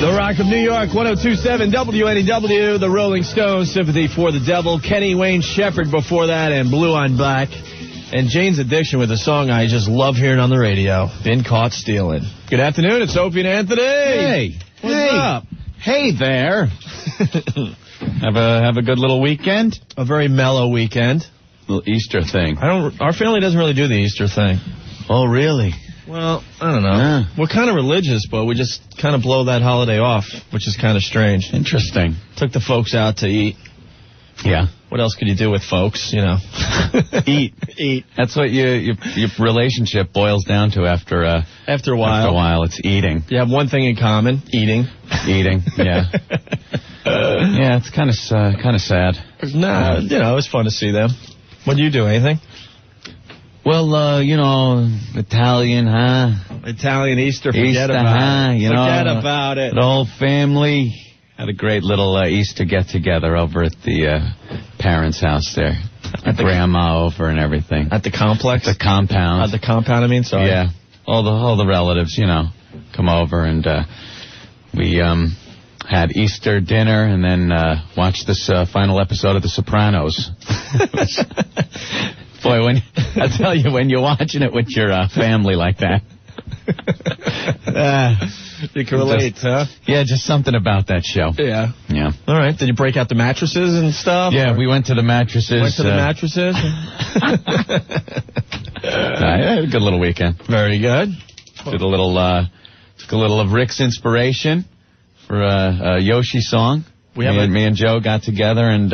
The Rock of New York, 102.7 WNEW, the Rolling Stones, Sympathy for the Devil, Kenny Wayne Shepherd before that, and Blue on Black. And Jane's Addiction with a song I just love hearing on the radio, Been Caught Stealing. Good afternoon, it's Opie and Anthony. Hey. What's up? Hey there. Have a good little weekend? A very mellow weekend. Little Easter thing. Our family doesn't really do the Easter thing. Oh, really? Well, I don't know. Yeah. We're kind of religious, but we just kind of blow that holiday off, which is kind of strange. Interesting. Took the folks out to eat. Yeah. What else could you do with folks, you know? Eat. That's what your relationship boils down to after a while. After a while, it's eating. You have one thing in common, eating. Eating, yeah. Yeah, it's kind of sad. Nah, you know, it was fun to see them. What do you do, anything? Well, Italian, huh? Italian Easter, forget Easter, about it. Forget about it. The whole family had a great little Easter get-together over at the parents' house there. Grandma over and everything. At the complex? The compound. At the compound, I mean, sorry. Yeah. All the relatives, come over, and we had Easter dinner and then watched this final episode of The Sopranos. Boy, I tell you, when you're watching it with your family like that. You can relate, huh? Yeah, just something about that show. Yeah. Yeah. All right. Did you break out the mattresses and stuff? Yeah, we went to the mattresses. Went to the mattresses? I had a good little weekend. Very good. Did a little, took a little of Rick's inspiration for a Yoshi song. Me and Joe got together and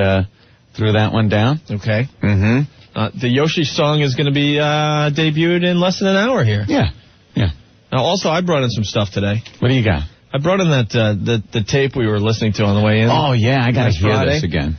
threw that one down. Okay. Mm-hmm. The Yoshi song is going to be debuted in less than an hour here. Yeah. Now, also, I brought in some stuff today. What do you got? I brought in that the tape we were listening to on the way in. Oh, yeah, I got to hear Friday. this again.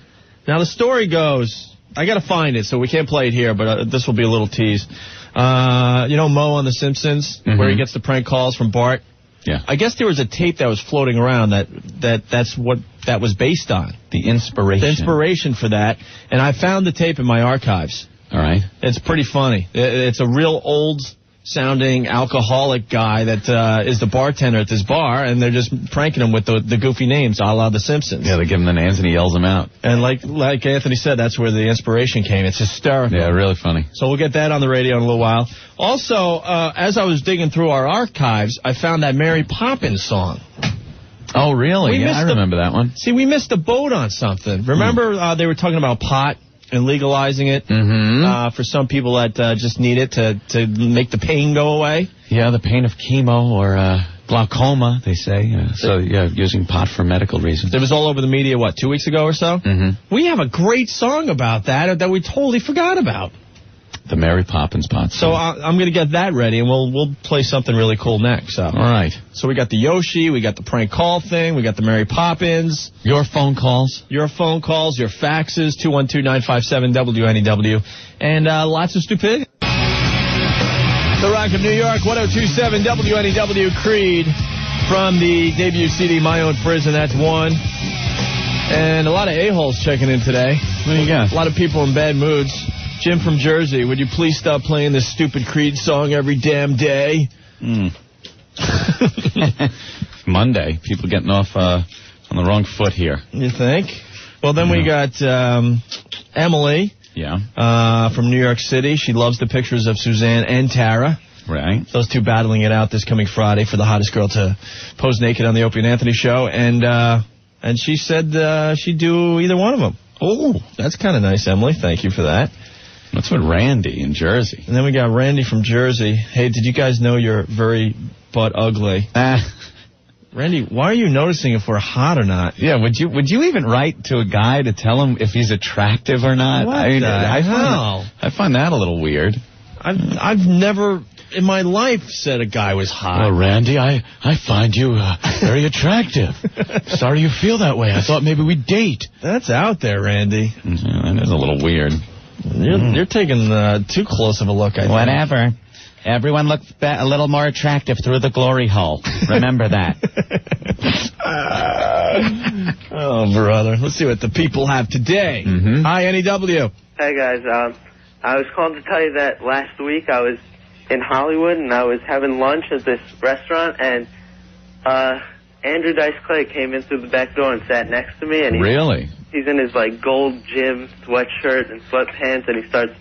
Now, the story goes, I got to find it, so we can't play it here, but this will be a little tease. Mo on The Simpsons, where he gets the prank calls from Bart? Yeah. I guess there was a tape that was floating around that's what that was based on. The inspiration. The inspiration for that. And I found the tape in my archives. All right. It's pretty funny. It's a real old-sounding alcoholic guy that is the bartender at this bar, and they're just pranking him with the goofy names, a la The Simpsons. Yeah, they give him the names, and he yells them out. And like Anthony said, that's where the inspiration came. It's hysterical. Yeah, really funny. So we'll get that on the radio in a little while. Also, as I was digging through our archives, I found that Mary Poppins song. Oh, really? Yeah, I remember that one. See, we missed the boat on something. Remember they were talking about pot and legalizing it for some people that just need it to make the pain go away? Yeah, the pain of chemo or glaucoma, they say. Using pot for medical reasons. It was all over the media, 2 weeks ago or so? Mm-hmm. We have a great song about that we totally forgot about. The Mary Poppins pot. So I'm going to get that ready, and we'll play something really cool next. So. All right. So we got the Yoshi, we got the prank call thing, we got the Mary Poppins. Your phone calls. Your phone calls, your faxes, 212-957-WNEW, and lots of stupidity. The Rock of New York, 102.7 WNEW, Creed, from the debut CD, My Own Prison, that's one. And a lot of a-holes checking in today. What do you got? A lot of people in bad moods. Jim from Jersey, would you please stop playing this stupid Creed song every damn day? Monday. People getting off on the wrong foot here. You think? Well, then we got Emily. Yeah. From New York City. She loves the pictures of Suzanne and Tara. Right. Those two battling it out this coming Friday for the hottest girl to pose naked on the Opie and Anthony show. And she said she'd do either one of them. Oh, that's kind of nice, Emily. Thank you for that. What's with Randy in Jersey? And then we got Randy from Jersey. Hey, did you guys know you're very butt ugly? Randy, why are you noticing if we're hot or not? Yeah, would you even write to a guy to tell him if he's attractive or not? What the hell? I find that a little weird. I've never in my life said a guy was hot. Well, Randy, I find you very attractive. Sorry you feel that way. I thought maybe we'd date. That's out there, Randy. Yeah, that is a little weird. You're taking too close of a look, I think. Whatever. Everyone looks a little more attractive through the glory hole. Remember that. Oh, brother. Let's see what the people have today. Hi, NEW. Hey, guys. I was calling to tell you that last week I was in Hollywood and I was having lunch at this restaurant, and Andrew Dice Clay came in through the back door and sat next to me. And Really? He's in his, like, gold gym sweatshirt and sweatpants, and he starts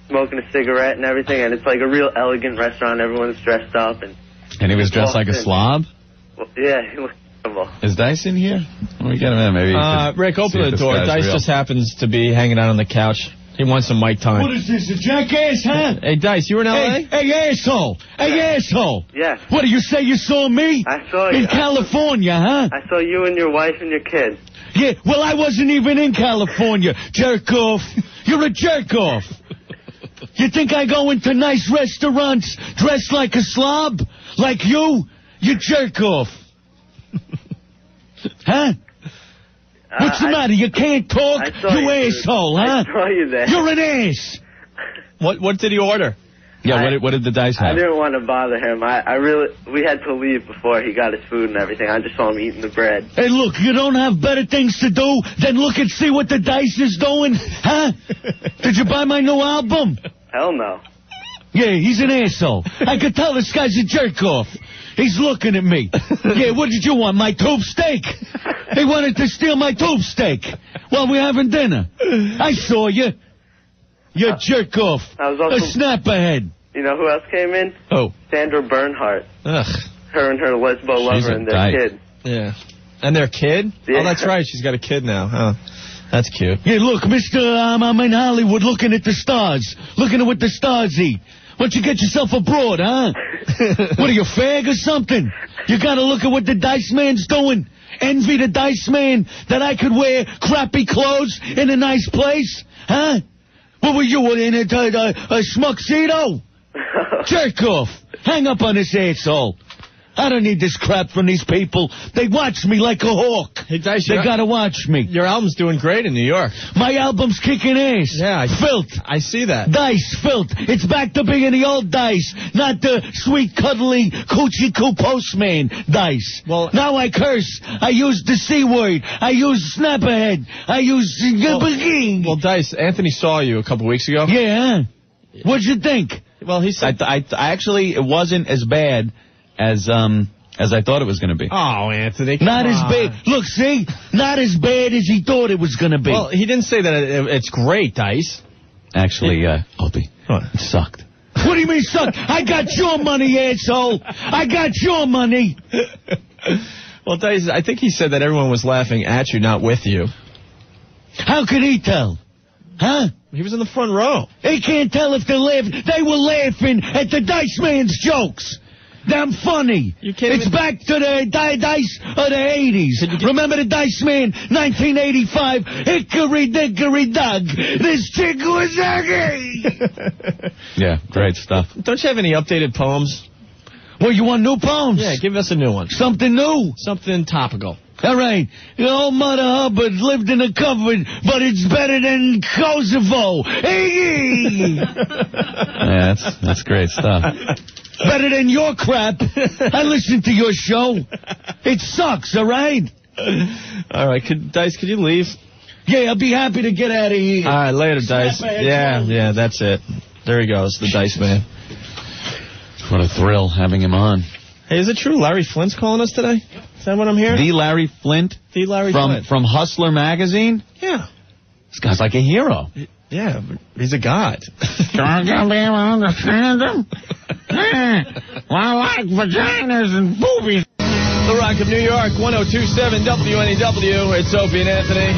smoking a cigarette and everything, and it's like a real elegant restaurant. Everyone's dressed up. And he was dressed like a slob? Well, yeah, he was terrible. Is Dice in here? Let me get him in. Maybe. Rick, open the door. Dice just happens to be hanging out on the couch. He wants some mic time. What is this, a jackass, huh? Hey, Dice, you were in L.A.? Hey, asshole! Hey, asshole! Yes. What, do you say you saw me? I saw you. In California, huh? I saw you and your wife and your kid. Yeah, well, I wasn't even in California, jerk-off. You're a jerk-off. You think I go into nice restaurants dressed like a slob? Like you? You jerk-off. Huh? What's the matter? You can't talk? You asshole, huh? I saw you there. You're an ass. What did he order? Yeah, what did the Dice have? I didn't want to bother him. We had to leave before he got his food and everything. I just saw him eating the bread. Hey, look, you don't have better things to do than look and see what the Dice is doing? Huh? Did you buy my new album? Hell no. Yeah, he's an asshole. I could tell this guy's a jerk-off. He's looking at me. Yeah, what did you want, my tube steak? He wanted to steal my tube steak while we're having dinner. I saw you. You jerk-off. I was also, a snap-ahead. You know who else came in? Oh. Sandra Bernhardt. Ugh. Her and her lesbo lover and their kid. Yeah. And their kid? Yeah. Oh, that's right. She's got a kid now. Huh. That's cute. Yeah, look, mister, I'm in Hollywood looking at the stars. Looking at what the stars eat. Why don't you get yourself abroad, huh? What are you, fag or something? You gotta look at what the Dice Man's doing. Envy the Dice Man that I could wear crappy clothes in a nice place? Huh? What were you, in a schmuxedo? Jerk off. Hang up on this asshole. I don't need this crap from these people. They watch me like a hawk. Hey, Dice, they gotta watch me. Your album's doing great in New York. My album's kicking ass. Yeah. Filth. I see that. Dice, filth. It's back to being the old Dice, not the sweet, cuddly, coochie-coo postman Dice. Well, now I curse. I use the C word. I use snap ahead. I use... Well, Dice, Anthony saw you a couple weeks ago. Yeah, huh? What'd you think? Well, he said... I actually, it wasn't as bad as I thought it was going to be. Oh, Anthony, not as bad. Look, see? Not as bad as he thought it was going to be. Well, he didn't say that it's great, Dice. Actually, Opie, it sucked. What do you mean sucked? I got your money, asshole. I got your money. Well, Dice, I think he said that everyone was laughing at you, not with you. How could he tell? Huh? He was in the front row. He can't tell if they're laughing. They were laughing at the Dice Man's jokes. Damn funny. It's back to the Dice of the 80s. Remember the Dice Man, 1985? Hickory dickory dock. This chick was ugly. Yeah, great stuff. Don't you have any updated poems? Well, you want new poems? Yeah, give us a new one. Something new? Something topical. All right. Old Mother Hubbard lived in a cupboard, but it's better than Kosovo. Hey! Yeah, that's great stuff. Better than your crap. I listen to your show. It sucks, all right? All right, Dice, could you leave? Yeah, I'll be happy to get out of here. All right, later, Dice. Yeah, that's it. There he goes, the Dice Man. What a thrill having him on. Hey, is it true Larry Flint's calling us today? Is that what I'm hearing? The Larry Flint? The Larry Flint. From Hustler magazine? Yeah. This guy's like a hero. Yeah, he's a god. Don't you be able to understand him? Well, I like vaginas and boobies. The Rock of New York, 102.7 WNEW. It's Opie and Anthony.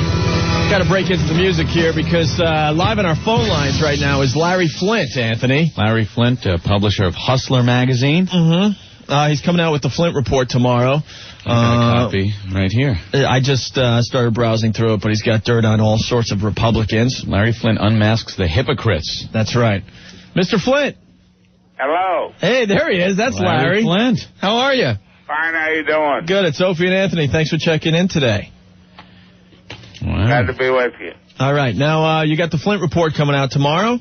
Got to break into the music here because live on our phone lines right now is Larry Flint, Anthony. Larry Flint, publisher of Hustler magazine. Mm-hmm. He's coming out with the Flint Report tomorrow. I've got a copy right here. I just started browsing through it, but he's got dirt on all sorts of Republicans. Larry Flint unmasks the hypocrites. That's right. Mr. Flint. Hello. Hey, there he is. That's Larry. Flint. How are you? Fine, how you doing? Good. It's Opie and Anthony. Thanks for checking in today. Wow. Glad to be with you. All right. Now, you got the Flint Report coming out tomorrow?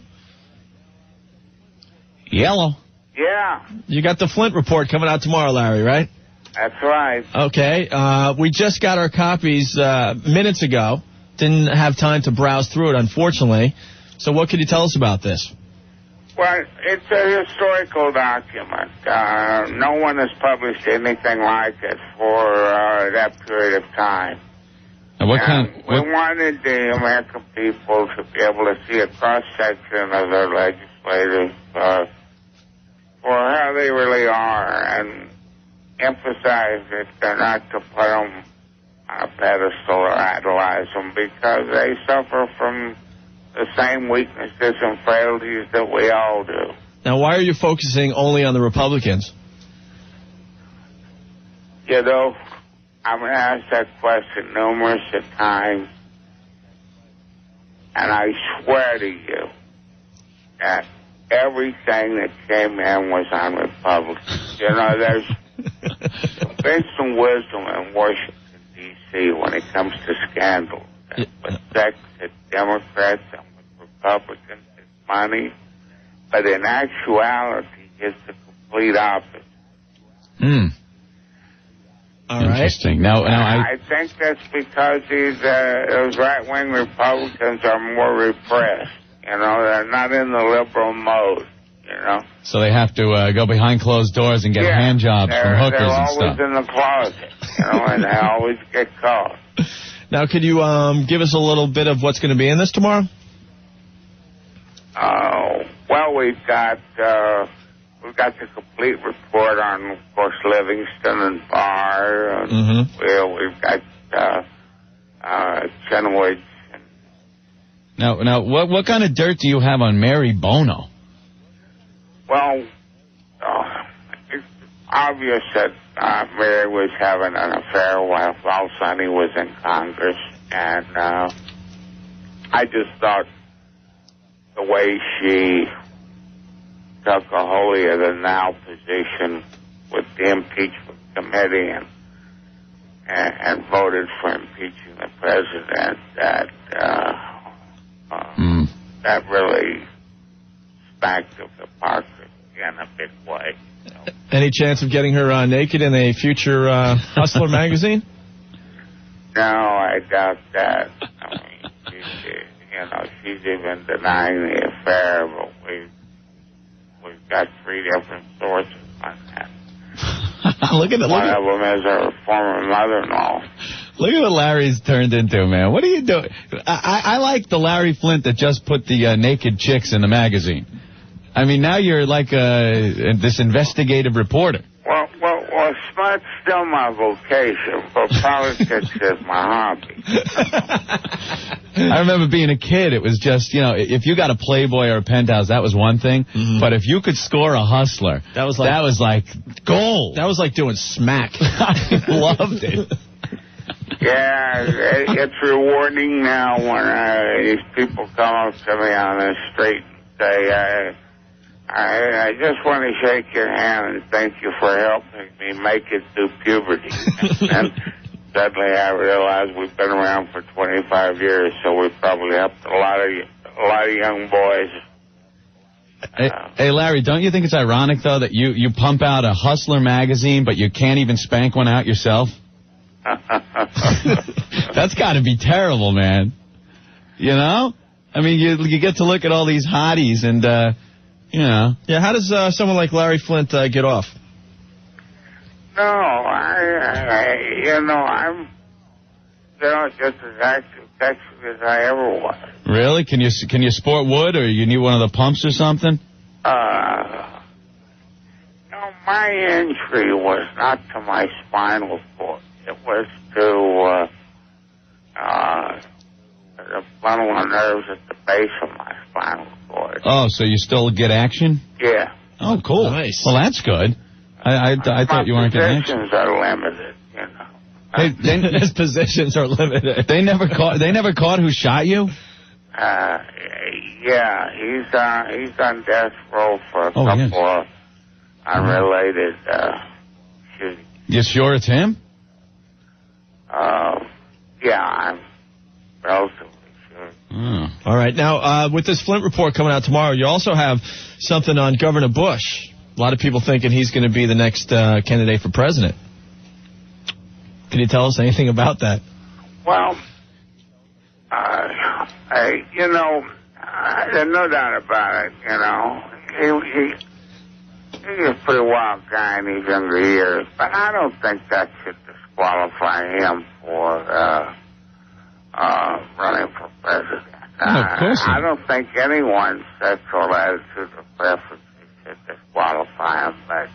Yellow. Yeah. You got the Flint Report coming out tomorrow, Larry, right? That's right. Okay. We just got our copies minutes ago. Didn't have time to browse through it, unfortunately. So what can you tell us about this? Well, it's a historical document. No one has published anything like it for that period of time. And we wanted the American people to be able to see a cross-section of their legislators for how they really are, and emphasize that they're not to put them on a pedestal or idolize them, because they suffer from the same weaknesses and frailties that we all do. Now, why are you focusing only on the Republicans? You know, I've been asked that question numerous times, and I swear to you that everything that came in was on Republicans. You know, there's been some wisdom in Washington, D.C. when it comes to scandals. With sex, it's Democrats, and with Republicans, it's money. But in actuality, it's the complete opposite. All right. Interesting. Now I think that's because those right-wing Republicans are more repressed. You know, they're not in the liberal mode, you know. So they have to go behind closed doors and get hand jobs from hookers and stuff. They're always in the closet, you know, and they always get caught. Now, could you give us a little bit of what's going to be in this tomorrow? Well, we've got the complete report on, of course, Livingston and Barr. We've got Chenoweth. Now, what kind of dirt do you have on Mary Bono? Well, it's obvious that Mary was having an affair while Sonny was in Congress, and I just thought the way she took a holier-than-thou position with the impeachment committee and voted for impeaching the president, that really smacked of hypocrisy in a big way. You know? Any chance of getting her naked in a future Hustler magazine? No, I doubt that. I mean, she's even denying the affair, but we've got 3 different sources on that. One of them is her former mother-in-law. Look at what Larry's turned into, man. What are you doing? I like the Larry Flint that just put the naked chicks in the magazine. I mean, now you're like this investigative reporter. Well, smut's still my vocation, but politics is my hobby. I remember being a kid, it was just, if you got a Playboy or a Penthouse, that was one thing. But if you could score a Hustler, that was like gold. That was like doing smack. I loved it. Yeah, it's rewarding now when these people come up to me on the street and say, I just want to shake your hand and thank you for helping me make it through puberty. And suddenly I realized we've been around for 25 years, so we probably helped a lot of young boys. Hey, Larry, don't you think it's ironic, though, that you pump out a Hustler magazine, but you can't even spank one out yourself? That's got to be terrible, man. You know? I mean, you get to look at all these hotties and, Yeah, how does someone like Larry Flint get off? No, I'm just as active sexually as I ever was. Really? Can you sport wood, or you need one of the pumps or something? No, my injury was not to my spinal cord. It was to the bundle of nerves at the base of my spinal cord. Oh, so you still get action? Yeah. Oh, cool. Nice. Well, that's good. I thought you weren't getting action. My positions are limited, you know. His positions are limited. They never caught who shot you? Yeah, he's on death row for a couple of unrelated shootings. You sure it's him? Yeah, I'm relatively sure. All right. Now, with this Flint report coming out tomorrow, you also have something on Governor Bush. A lot of people thinking he's going to be the next candidate for president. Can you tell us anything about that? Well, there's no doubt about it, he's a pretty wild guy in his younger years, but I don't think that should disqualify him for running for president. Of course not. I don't think anyone's sexual attitude or preference should disqualify him, but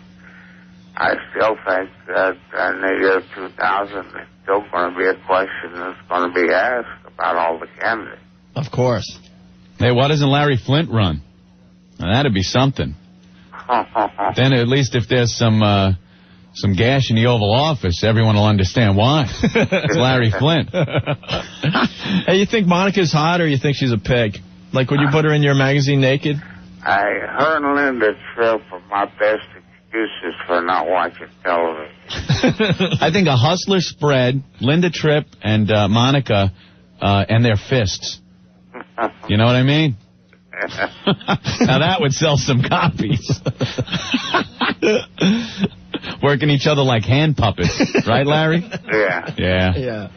I still think that in the year 2000, there's still going to be a question that's going to be asked about all the candidates. Of course. Hey, why doesn't Larry Flint run? Now, that'd be something. Then at least if there's some gash in the Oval Office, everyone will understand why. It's Larry Flint. Hey, you think Monica's hot or you think she's a pig? Like, would you put her in your magazine naked? Her and Linda Tripp are my best excuses for not watching television. I think a Hustler spread, Linda Tripp and Monica, and their fists. You know what I mean? Now that would sell some copies. Working each other like hand puppets. Right, Larry? Yeah. Yeah.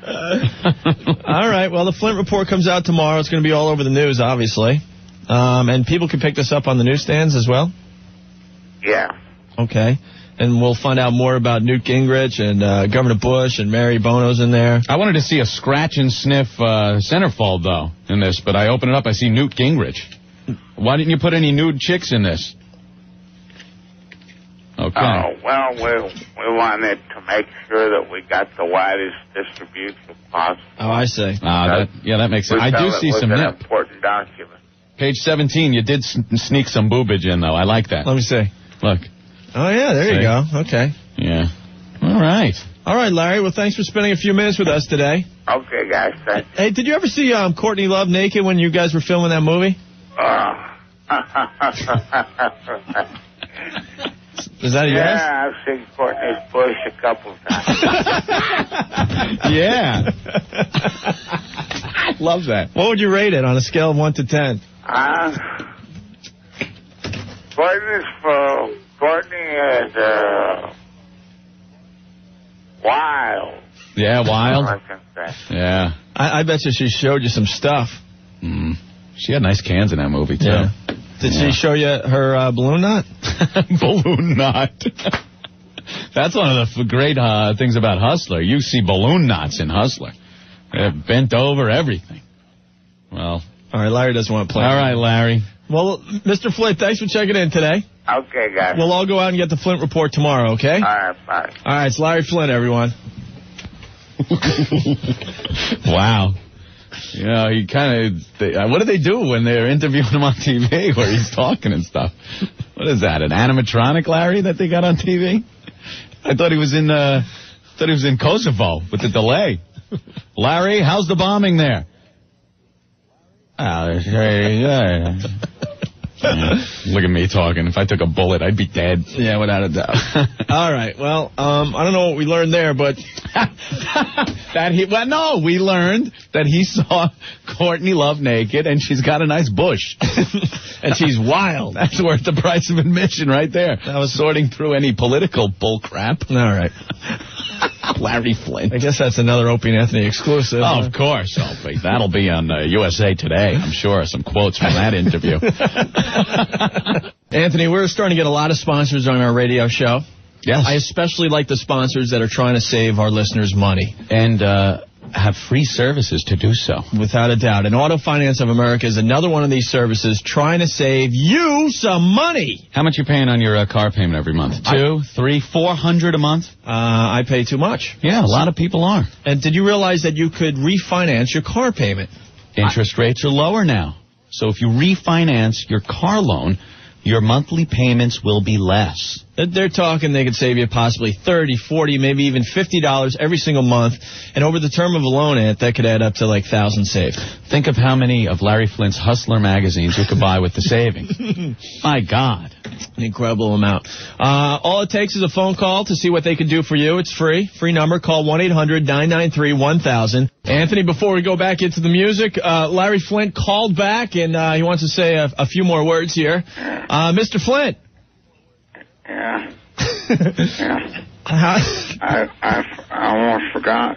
All right. Well, the Flint Report comes out tomorrow. It's going to be all over the news, obviously. And people can pick this up on the newsstands as well? Yeah. Okay. And we'll find out more about Newt Gingrich and Governor Bush and Mary Bono's in there. I wanted to see a scratch and sniff centerfold, though, in this, but I open it up, I see Newt Gingrich. Why didn't you put any nude chicks in this? Okay. Well, we wanted to make sure that we got the widest distribution possible. Oh, I see. That makes sense. I do see some nip. nip. An important document. Page 17, you did sneak some boobage in, though. I like that. Let me see. Look. Oh, yeah, there you go. Okay. Yeah. All right. All right, Larry. Well, thanks for spending a few minutes with us today. Okay, guys. Thanks. Hey, did you ever see Courtney Love naked when you guys were filming that movie? Is that a yes? Yeah, I've seen Courtney's bush a couple times. Yeah. I love that. What would you rate it on a scale of 1 to 10? Courtney is wild. Yeah, wild. I can say. Yeah. I bet you she showed you some stuff. She had nice cans in that movie, too. Yeah. Did she show you her balloon knot? Balloon knot. That's one of the great things about Hustler. You see balloon knots in Hustler. They're bent over, everything. Well. All right, Larry doesn't want to play. All right, Larry. Well, Mr. Flint, thanks for checking in today. Okay, guys. We'll all go out and get the Flint Report tomorrow, okay? All right, bye. All right, it's Larry Flint, everyone. Wow. You know, he kind of... What do they do when they're interviewing him on TV where he's talking and stuff? What is that, an animatronic, Larry, that they got on TV? I thought he was in Kosovo with the delay. Larry, how's the bombing there? Look at me talking. If I took a bullet, I'd be dead. Yeah, without a doubt. All right. Well, I don't know what we learned there, but we learned that he saw Courtney Love naked, and she's got a nice bush, and she's wild. That's worth the price of admission, right there. That was sorting through any political bull crap. All right. Larry Flint. I guess that's another Opie and Anthony exclusive. Oh, of course, Opie. That'll be on USA Today, I'm sure. Some quotes from that interview. Anthony, we're starting to get a lot of sponsors on our radio show. Yes. I especially like the sponsors that are trying to save our listeners money. And have free services to do so. Without a doubt. And Auto Finance of America is another one of these services trying to save you some money. How much you paying on your car payment every month? $200, $300, $400 a month? I pay too much. Yeah, a lot of people are. And did you realize that you could refinance your car payment? Interest rates are lower now. So if you refinance your car loan, your monthly payments will be less. They're talking they could save you possibly $30, $40, maybe even $50 every single month. And over the term of a loan, that could add up to like thousands saved. Think of how many of Larry Flint's Hustler magazines you could buy with the savings. My God. An incredible amount. All it takes is a phone call to see what they can do for you. It's free. Free number. Call 1-800-993-1000. Anthony, before we go back into the music, Larry Flint called back, and he wants to say a few more words here. Mr. Flint. Yeah. I almost forgot.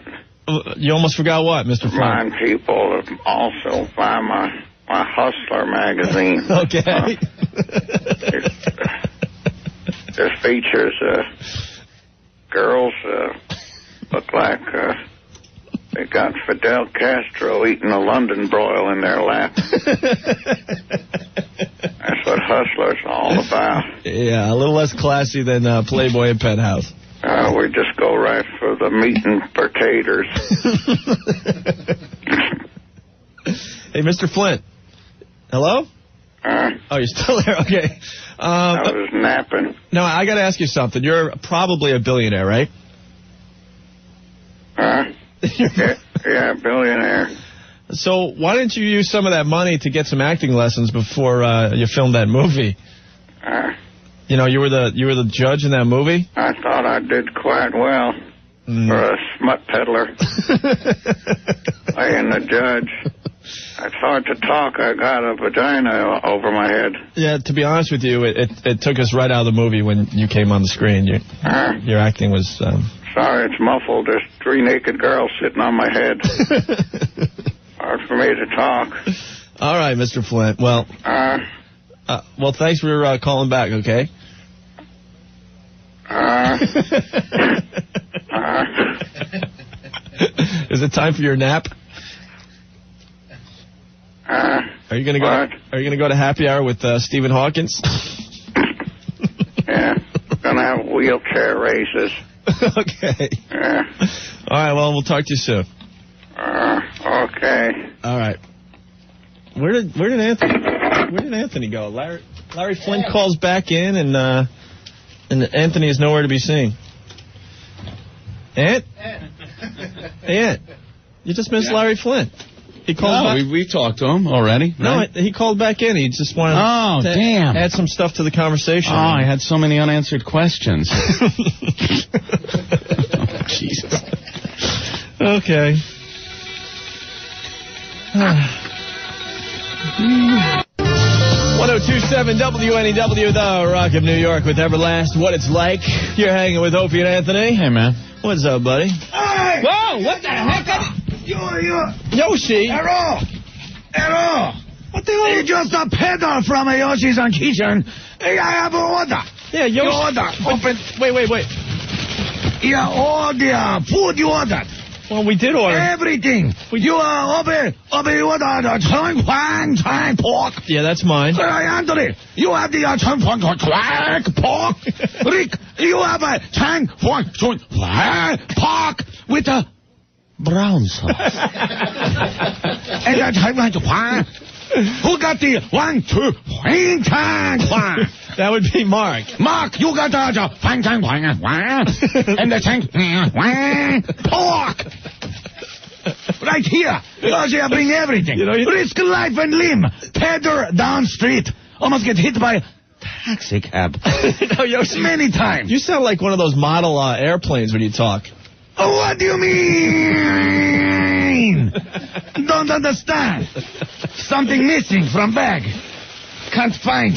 You almost forgot what, Mr. Flint? Remind people to also buy my Hustler magazine. Okay. It features girls look like they got Fidel Castro eating a London broil in their lap. That's what Hustler's all about. Yeah, a little less classy than Playboy and Penthouse. We just go right for the meat and potatoes. Hey, Mr. Flint. Hello? Oh, you're still there? Okay. I was napping. No, I got to ask you something. You're probably a billionaire, right? Yeah, billionaire. So why didn't you use some of that money to get some acting lessons before you filmed that movie? You know, you were the judge in that movie? I thought I did quite well for a smut peddler. Playing the judge. It's hard to talk. I got a vagina over my head. Yeah, to be honest with you, it took us right out of the movie when you came on the screen. Your acting was... Sorry, it's muffled. There's 3 naked girls sitting on my head. Hard for me to talk. All right, Mr. Flint. Well, well, thanks for calling back, okay? Is it time for your nap? Are you gonna go? What? Are you gonna go to happy hour with Stephen Hawkins? Yeah, gonna have wheelchair races. Okay. Yeah. All right. Well, we'll talk to you soon. Okay. All right. Where did Anthony go? Larry Flint calls back in, and Anthony is nowhere to be seen. Ant? Hey, Ant. You just missed Larry Flint. He called back. We talked to him already. No, he called back in. He just wanted to add some stuff to the conversation. Oh, I had so many unanswered questions. Jesus. Okay. 1027 WNEW, the Rock of New York with Everlast. What it's like. You're hanging with Opie and Anthony. Hey, man. What's up, buddy? Hey! Whoa, what the heck? Yoshi. Hello! What the hell? It's just a pedal from Yoshi's kitchen. Hey, I have an order. Yeah, Yoshi. You order. Open. Wait. Yeah, all the food you ordered. Well, we did order. Everything. You ordered Chang pork. Yeah, that's mine. Anthony, you have the Chang pork. Rick, you have a Chang pork with a brown sauce. And who got the 1, 2, Chang? That would be Mark. Mark, you got the and the Chang pork. Right here. I bring everything. Risk life and limb. Pedder down street. Almost get hit by a taxi cab. No, Yoshi, many times. You sound like one of those model airplanes when you talk. What do you mean? Don't understand. Something missing from bag. Can't find.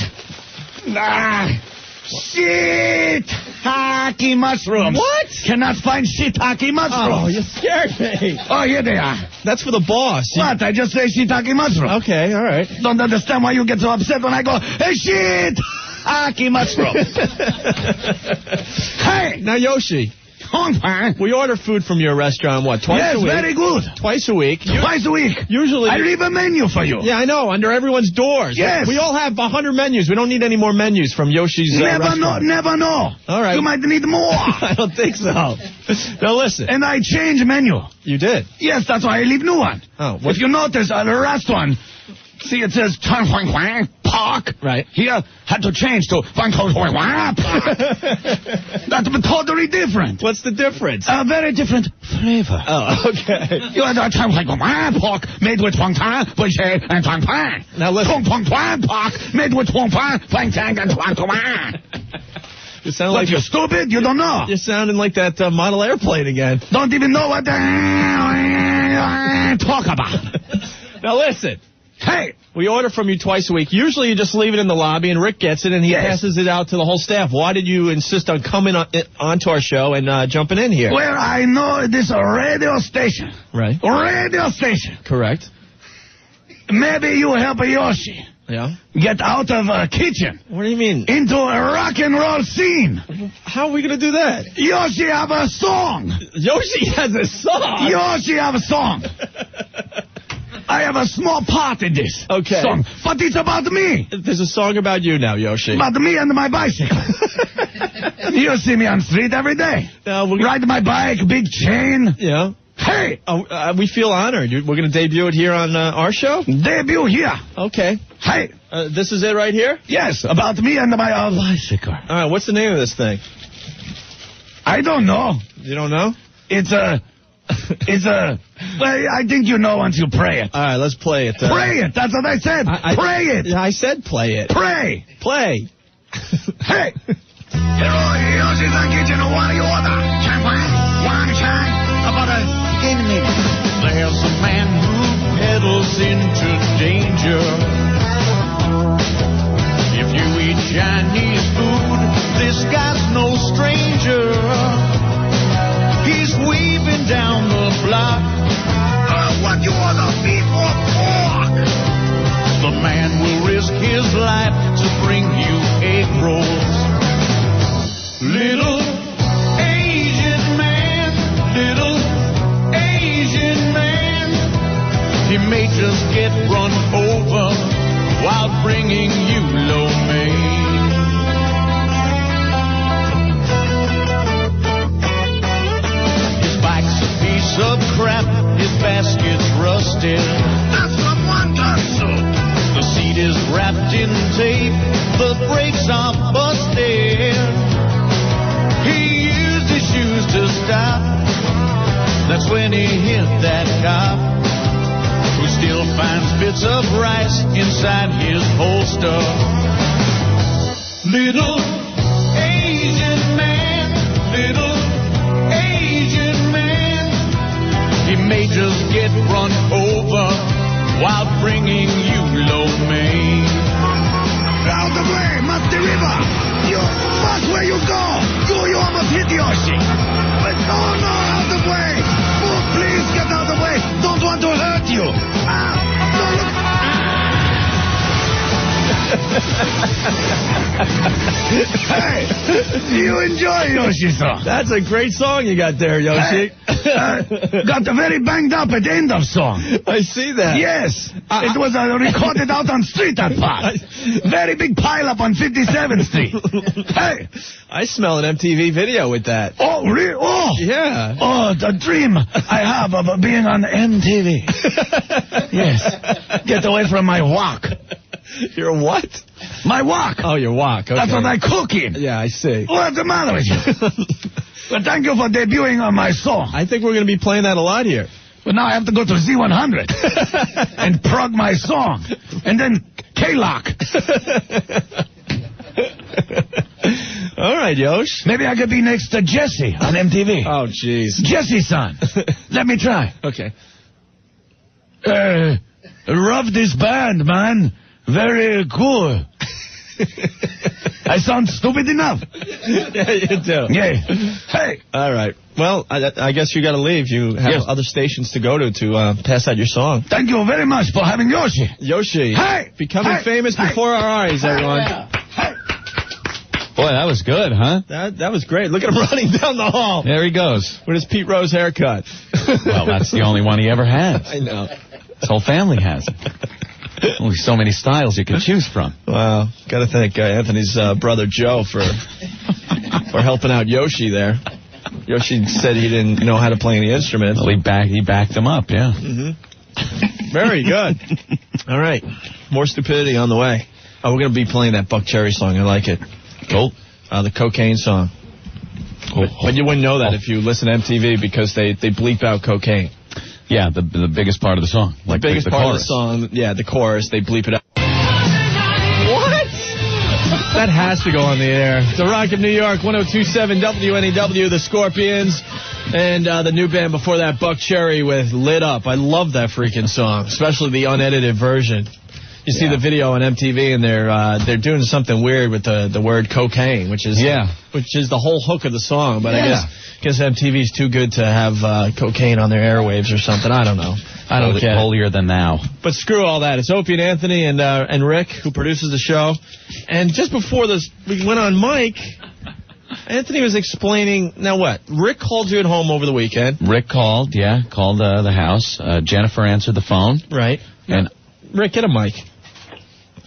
Shiitake mushrooms. What? Cannot find shiitake mushrooms. Oh, you scared me. Oh, here they are. That's for the boss. What? I just say shiitake mushrooms. Okay, all right. Don't understand why you get so upset when I go, hey, shiitake mushrooms. Hey. Now, Yoshi. We order food from your restaurant, what, twice a week? Yes, very good. Twice a week. Twice a week. Usually. I leave a menu for you. Yeah, I know, under everyone's doors. Yes. We all have 100 menus. We don't need any more menus from Yoshi's restaurant. Never know. All right. You might need more. I don't think so. Now, listen. And I change menu. You did? Yes, that's why I leave new one. Oh, if you notice, the last one, see, it says Park. Right. Here, had to change to Park. That's totally different. What's the difference? A very different flavor. Oh, okay. You have the pork made with and Now listen. Pork made with and You sound like like you're stupid? You don't know. You're sounding like that model airplane again. Don't even know what talk about. Now listen. Hey. We order from you twice a week. Usually you just leave it in the lobby and Rick gets it and he passes it out to the whole staff. Why did you insist on coming onto our show and jumping in here? Well, I know this radio station. Right. Radio station. Correct. Maybe you help Yoshi. Yeah? Get out of a kitchen. What do you mean? Into a rock and roll scene. How are we going to do that? Yoshi have a song. Yoshi has a song? Yoshi have a song. I have a small part in this song. But it's about me. There's a song about you now, Yoshi. About me and my bicycle. You see me on the street every day. Ride my bike, big chain. Yeah. Hey! We feel honored. We're going to debut it here on our show? Debut here. Okay. Hey! This is it right here? Yes, about me and my bicycle. All right, what's the name of this thing? I don't know. You don't know? It's a... Well, I think you know once you pray it. All right, let's play it. Pray it. That's what I said. Pray it. I said play it. Pray. Play. Hey. Hello, Yoshi's on kitchen. What do you order? One chai. About a 10 minutes. There's a man who peddles into danger. If you eat Chinese food, this guy's no stranger. He's weaving down the block. What you order, beef or pork? The man will risk his life to bring you egg rolls. Little Asian man, little Asian man. He may just get run over while bringing you lo mein. Of crap, his basket's rusted. That's from wonton soup. The seat is wrapped in tape, the brakes are busted. He used his shoes to stop. That's when he hit that cop, who still finds bits of rice inside his holster. Little Asian man, little Asian man. He may just get run over while bringing you lo mein. Out the way, must the river. You fuck where you go. You almost hit Yoshi. But no, out the way. Oh, please get out the way. Don't want to hurt you. No, look. Hey, you enjoy Yoshi song. That's a great song you got there, Yoshi. Got very banged up at the end of song. I see that. Yes. It was recorded out on street, that part. Very big pile up on 57th Street. Hey. I smell an MTV video with that. Oh, really? Oh. Yeah. Oh, the dream I have of being on MTV. Yes. Get away from my walk. Your what? My walk. Oh, your walk. Okay. That's what I cook in. Yeah, I see. What's the matter with you? But thank you for debuting on my song. I think we're going to be playing that a lot here. But now I have to go to Z100 and prog my song. And then K-Lock. All right, Yosh. Maybe I could be next to Jesse on MTV. Oh, jeez. Jesse's son. Let me try. Okay. Love this band, man. Very cool. I sound stupid enough. Yeah, you do. Yeah. Hey. All right. Well, I guess you got to leave. You have other stations to go to pass out your song. Thank you very much for having Yoshi. Yoshi. Hey. Becoming famous before our eyes, everyone. Hey. Boy, that was good, huh? That was great. Look at him running down the hall. There he goes. With his Pete Rose haircut. Well, that's the only one he ever had. I know. His whole family has it. Only so many styles you can choose from. Wow. Got to thank Anthony's brother Joe for helping out Yoshi there. Yoshi said he didn't know how to play any instruments. Well, he backed him up, yeah. Mm-hmm. Very good. All right. More stupidity on the way. Oh, we're going to be playing that Buck Cherry song. I like it. Cool. The cocaine song. But you wouldn't know that if you listen to MTV because they bleep out cocaine. Yeah, the biggest part of the song. Like the biggest part chorus. Of the song, yeah, the chorus, they bleep it out. What? That has to go on the air. The Rock of New York, 102.7 WNEW, the Scorpions, and the new band before that, Buck Cherry with Lit Up. I love that freaking song, especially the unedited version. You see the video on MTV, and they're doing something weird with the word cocaine, which is the whole hook of the song. But I guess MTV's too good to have cocaine on their airwaves or something. I don't know. I don't get holier than thou. But screw all that. It's Opie and Anthony and Rick, who produces the show. And just before this, we went on mic. Anthony was explaining. Now what? Rick called you at home over the weekend. Rick called the house. Jennifer answered the phone. Right. And Rick, get a mic.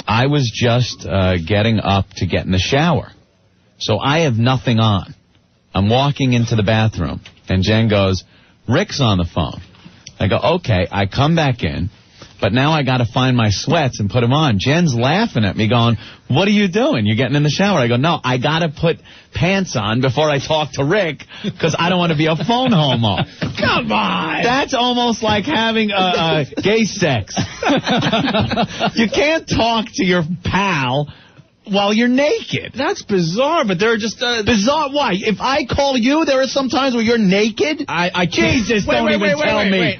I was just getting up to get in the shower. So I have nothing on. I'm walking into the bathroom, and Jen goes, Rick's on the phone. I go, okay. I come back in, but now I got to find my sweats and put them on. Jen's laughing at me going, what are you doing? You're getting in the shower. I go, no, I got to put pants on before I talk to Rick because I don't want to be a phone homo. Come on. That's almost like having gay sex. You can't talk to your pal while you're naked. That's bizarre, but they're just... Bizarre? Why? If I call you, there are some times where you're naked? I can't... Jesus, don't even tell me. Wait.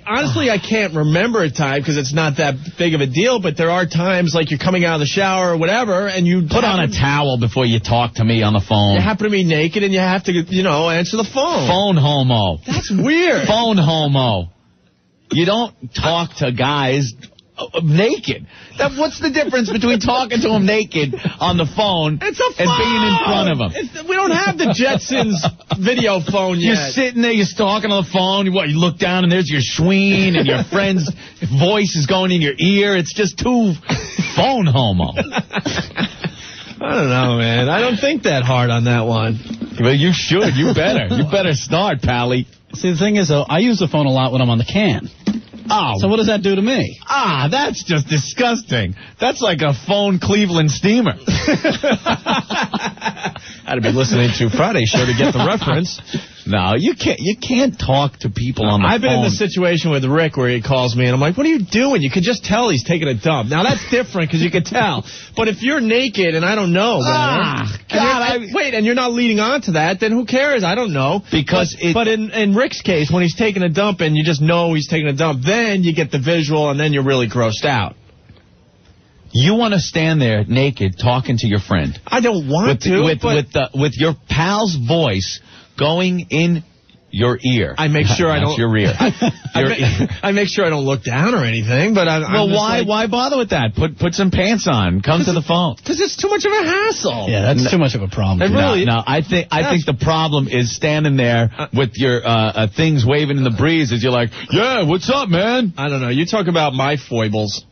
Honestly, I can't remember a time because it's not that big of a deal, but there are times like you're coming out of the shower or whatever, and you... Put on a towel before you talk to me on the phone. You happen to be naked, and you have to, answer the phone. Phone homo. That's weird. Phone homo. You don't talk to guys... naked. What's the difference between talking to him naked on the phone and being in front of him? We don't have the Jetsons video phone yet. You're sitting there, you're talking on the phone, you look down and there's your schween and your friend's voice is going in your ear. It's just too phone homo. I don't know, man. I don't think that hard on that one. Well, you should. You better. You better start, Pally. See, the thing is, though, I use the phone a lot when I'm on the can. Oh. So what does that do to me? That's just disgusting. That's like a phone Cleveland steamer. I'd be listening to Friday's show to get the reference. No, you can't talk to people on the phone. I've been in the situation with Rick where he calls me and I'm like, what are you doing? You could just tell he's taking a dump. Now that's different because you could tell. But if you're naked and I don't know, and you're not leading on to that, then who cares? I don't know. But in Rick's case, when he's taking a dump and you just know he's taking a dump, then you get the visual and then you're really grossed out. You want to stand there naked talking to your friend. I don't want with your pal's voice going in your ear. I make sure I don't. Your ear. I make sure I don't look down or anything. But why bother with that? Put some pants on. Come to the phone. Because it's too much of a hassle. Yeah, that's too much of a problem. No, I think the problem is standing there with your things waving in the breeze as you're like, yeah, what's up, man? I don't know. You talk about my foibles.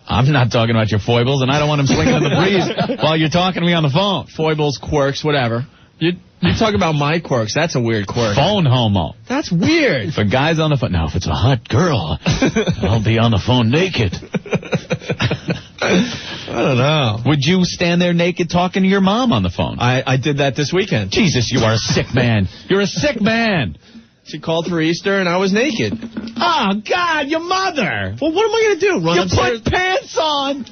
I'm not talking about your foibles, and I don't want them swinging in the breeze while you're talking to me on the phone. Foibles, quirks, whatever. You talk about my quirks. That's a weird quirk. Phone homo. That's weird. For guys on the phone. Now, if it's a hot girl, I'll be on the phone naked. I don't know. Would you stand there naked talking to your mom on the phone? I did that this weekend. Jesus, you are a sick man. You're a sick man. She called for Easter, and I was naked. Oh, God, your mother. Well, what am I going to do? Run upstairs? Put pants on.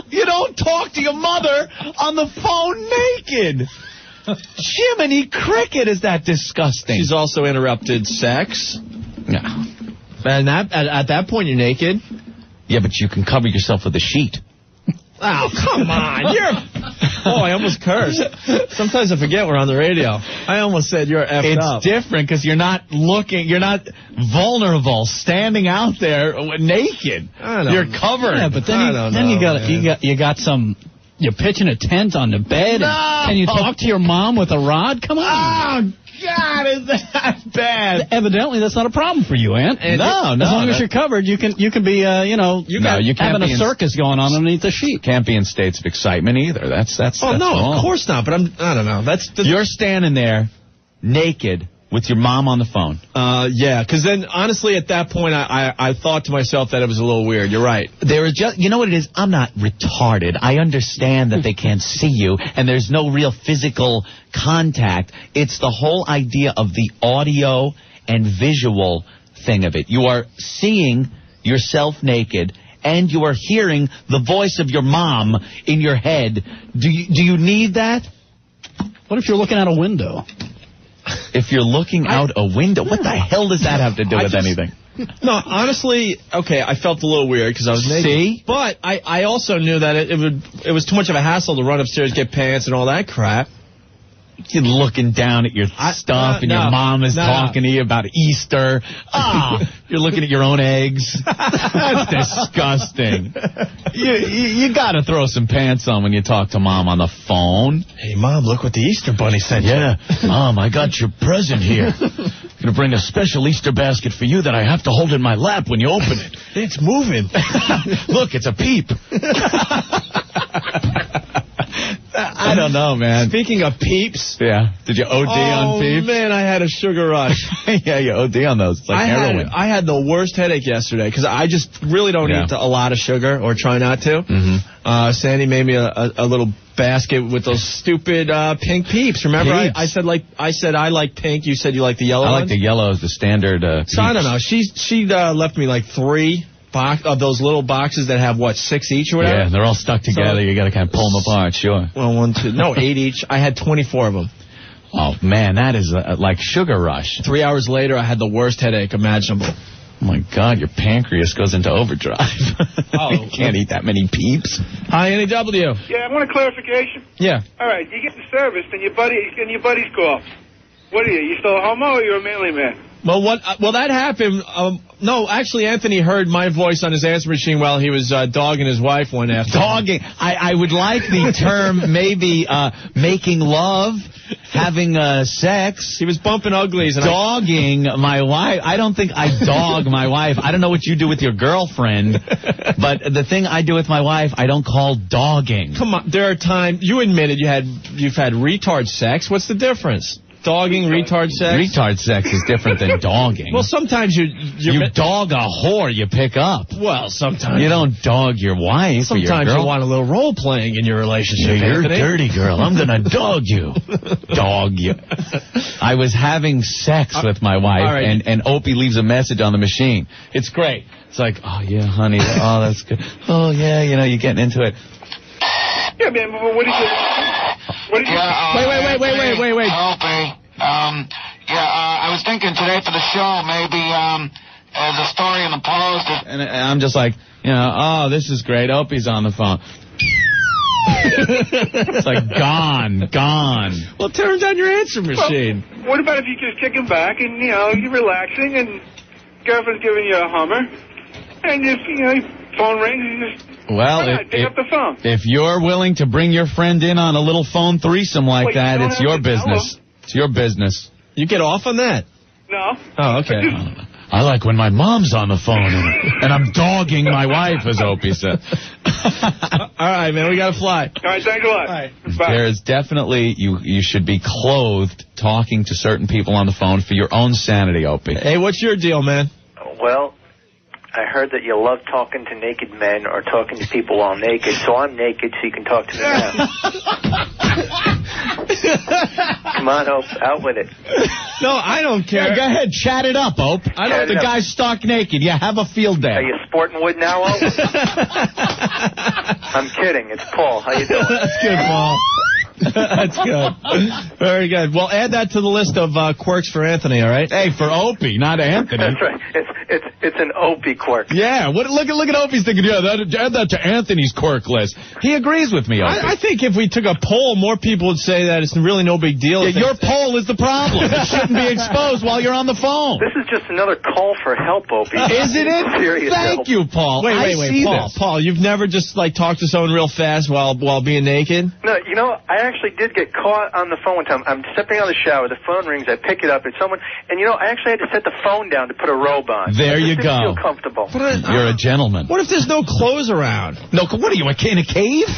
You don't talk to your mother on the phone naked. Jiminy Cricket, is that disgusting? She's also interrupted sex. No. And at that point, you're naked. Yeah, but you can cover yourself with a sheet. Oh, come on. I almost cursed. Sometimes I forget we're on the radio. I almost said you're effed up. It's different because you're not vulnerable, standing out there naked. You're covered. Yeah, but then you got some... You're pitching a tent on the bed. No! Can you talk to your mom with a rod? Come on. Oh, God, is that bad? Evidently, that's not a problem for you, Aunt. No. As long as you're covered, you can be, having a circus going on underneath the sheet. Can't be in states of excitement either. That's wrong. Of course not. But I don't know. You're standing there naked with your mom on the phone. Yeah, because then, honestly, at that point, I thought to myself that it was a little weird. You're right. There is you know what it is? I'm not retarded. I understand that they can't see you, and there's no real physical contact. It's the whole idea of the audio and visual thing of it. You are seeing yourself naked, and you are hearing the voice of your mom in your head. Do you need that? What if you're looking out a window? If you're looking out a window, what the hell does that have to do with anything? No, honestly, okay, I felt a little weird because I was naked. See? But I also knew that it was too much of a hassle to run upstairs, get pants, and all that crap. You're looking down at your stuff, and your mom is talking to you about Easter. You're looking at your own eggs. That's disgusting. You got to throw some pants on when you talk to Mom on the phone. Hey, Mom, look what the Easter Bunny sent you. Yeah, Mom, I got your present here. I'm going to bring a special Easter basket for you that I have to hold in my lap when you open it. It's moving. Look, it's a peep. I don't know, man. Speaking of peeps. Yeah. Did you OD on peeps? Oh, man, I had a sugar rush. Yeah, you OD on those. It's like heroin. I had the worst headache yesterday because I just really don't eat a lot of sugar or try not to. Mm-hmm. Sandy made me a little basket with those stupid pink peeps. Remember, I said I like pink. You said you like the yellow I like ones? the yellows, the standard So I don't know. She left me like 3 of those little boxes that have, 6 each or whatever? Yeah, they're all stuck together. So, you got to kind of pull them apart, sure. Well, 1, 2, no, 8 each. I had 24 of them. Oh, man, that is like sugar rush. 3 hours later, I had the worst headache imaginable. Oh, my God, your pancreas goes into overdrive. You can't eat that many peeps. Hi, NEW. Yeah, I want a clarification. Yeah. All right, you get the service, and your buddies call. What are you? You still a homo or you're a manly man? Well, that happened. No, actually, Anthony heard my voice on his answer machine while he was dogging his wife one afternoon. Dogging. I would like the term maybe making love, having sex. He was bumping uglies. And dogging my wife. I don't think I dog my wife. I don't know what you do with your girlfriend, but the thing I do with my wife, I don't call dogging. Come on, there are times you admitted you've had retard sex. What's the difference? Dogging, retard sex? Retard sex is different than dogging. Well, sometimes you dog a whore you pick up. Well, sometimes. You don't dog your wife sometimes or your girl. You want a little role-playing in your relationship, You're Anthony. dirty, girl. I'm going to dog you. Dog you. I was having sex with my wife, and Opie leaves a message on the machine. It's great. It's like, oh, yeah, honey. Oh, that's good. Oh, yeah, you're getting into it. Yeah, man, what did you... Wait. Opie, I was thinking today for the show, maybe, as a story in the Post. And I'm just like, oh, this is great. Opie's on the phone. It's like, gone. Well, turn down your answer machine. Well, what about if you just kick him back and, you're relaxing and girlfriend's giving you a Hummer and just, phone rings and just... Well, pick up the phone. If you're willing to bring your friend in on a little phone threesome like that, it's your business. It's your business. You get off on that? No. Oh, okay. I like when my mom's on the phone and I'm dogging my wife, as Opie said. All right, man, we got to fly. All right, thanks a lot. All right. Bye. There is definitely, you should be clothed talking to certain people on the phone for your own sanity, Opie. Hey, what's your deal, man? Well, I heard that you love talking to naked men or talking to people while naked, so I'm naked so you can talk to me now. Come on, Ope, out with it. No, I don't care. Yeah, go ahead, chat it up, Ope. The guy's stark naked. Yeah, have a field day. Are you sporting wood now, Ope? I'm kidding. It's Paul. How you doing? That's good, Paul. That's good. Very good. Well, add that to the list of quirks for Anthony, all right? Hey, for Opie, not Anthony. That's right. It's an Opie quirk. Yeah, look at Opie's thinking, add that to Anthony's quirk list. He agrees with me, Opie. I think if we took a poll, more people would say that it's really no big deal. Yeah, your poll is the problem. It shouldn't be exposed while you're on the phone. This is just another call for help, Opie. Isn't it? Serious Thank help. you, Paul. Wait, Paul, you've never just talked to someone real fast while being naked? No, I actually did get caught on the phone one time. I'm stepping out of the shower, the phone rings, I pick it up, it's someone, and I actually had to set the phone down to put a robe on. There you go. Feel comfortable. You're a gentleman. What if there's no clothes around? No, what are you, in a cave?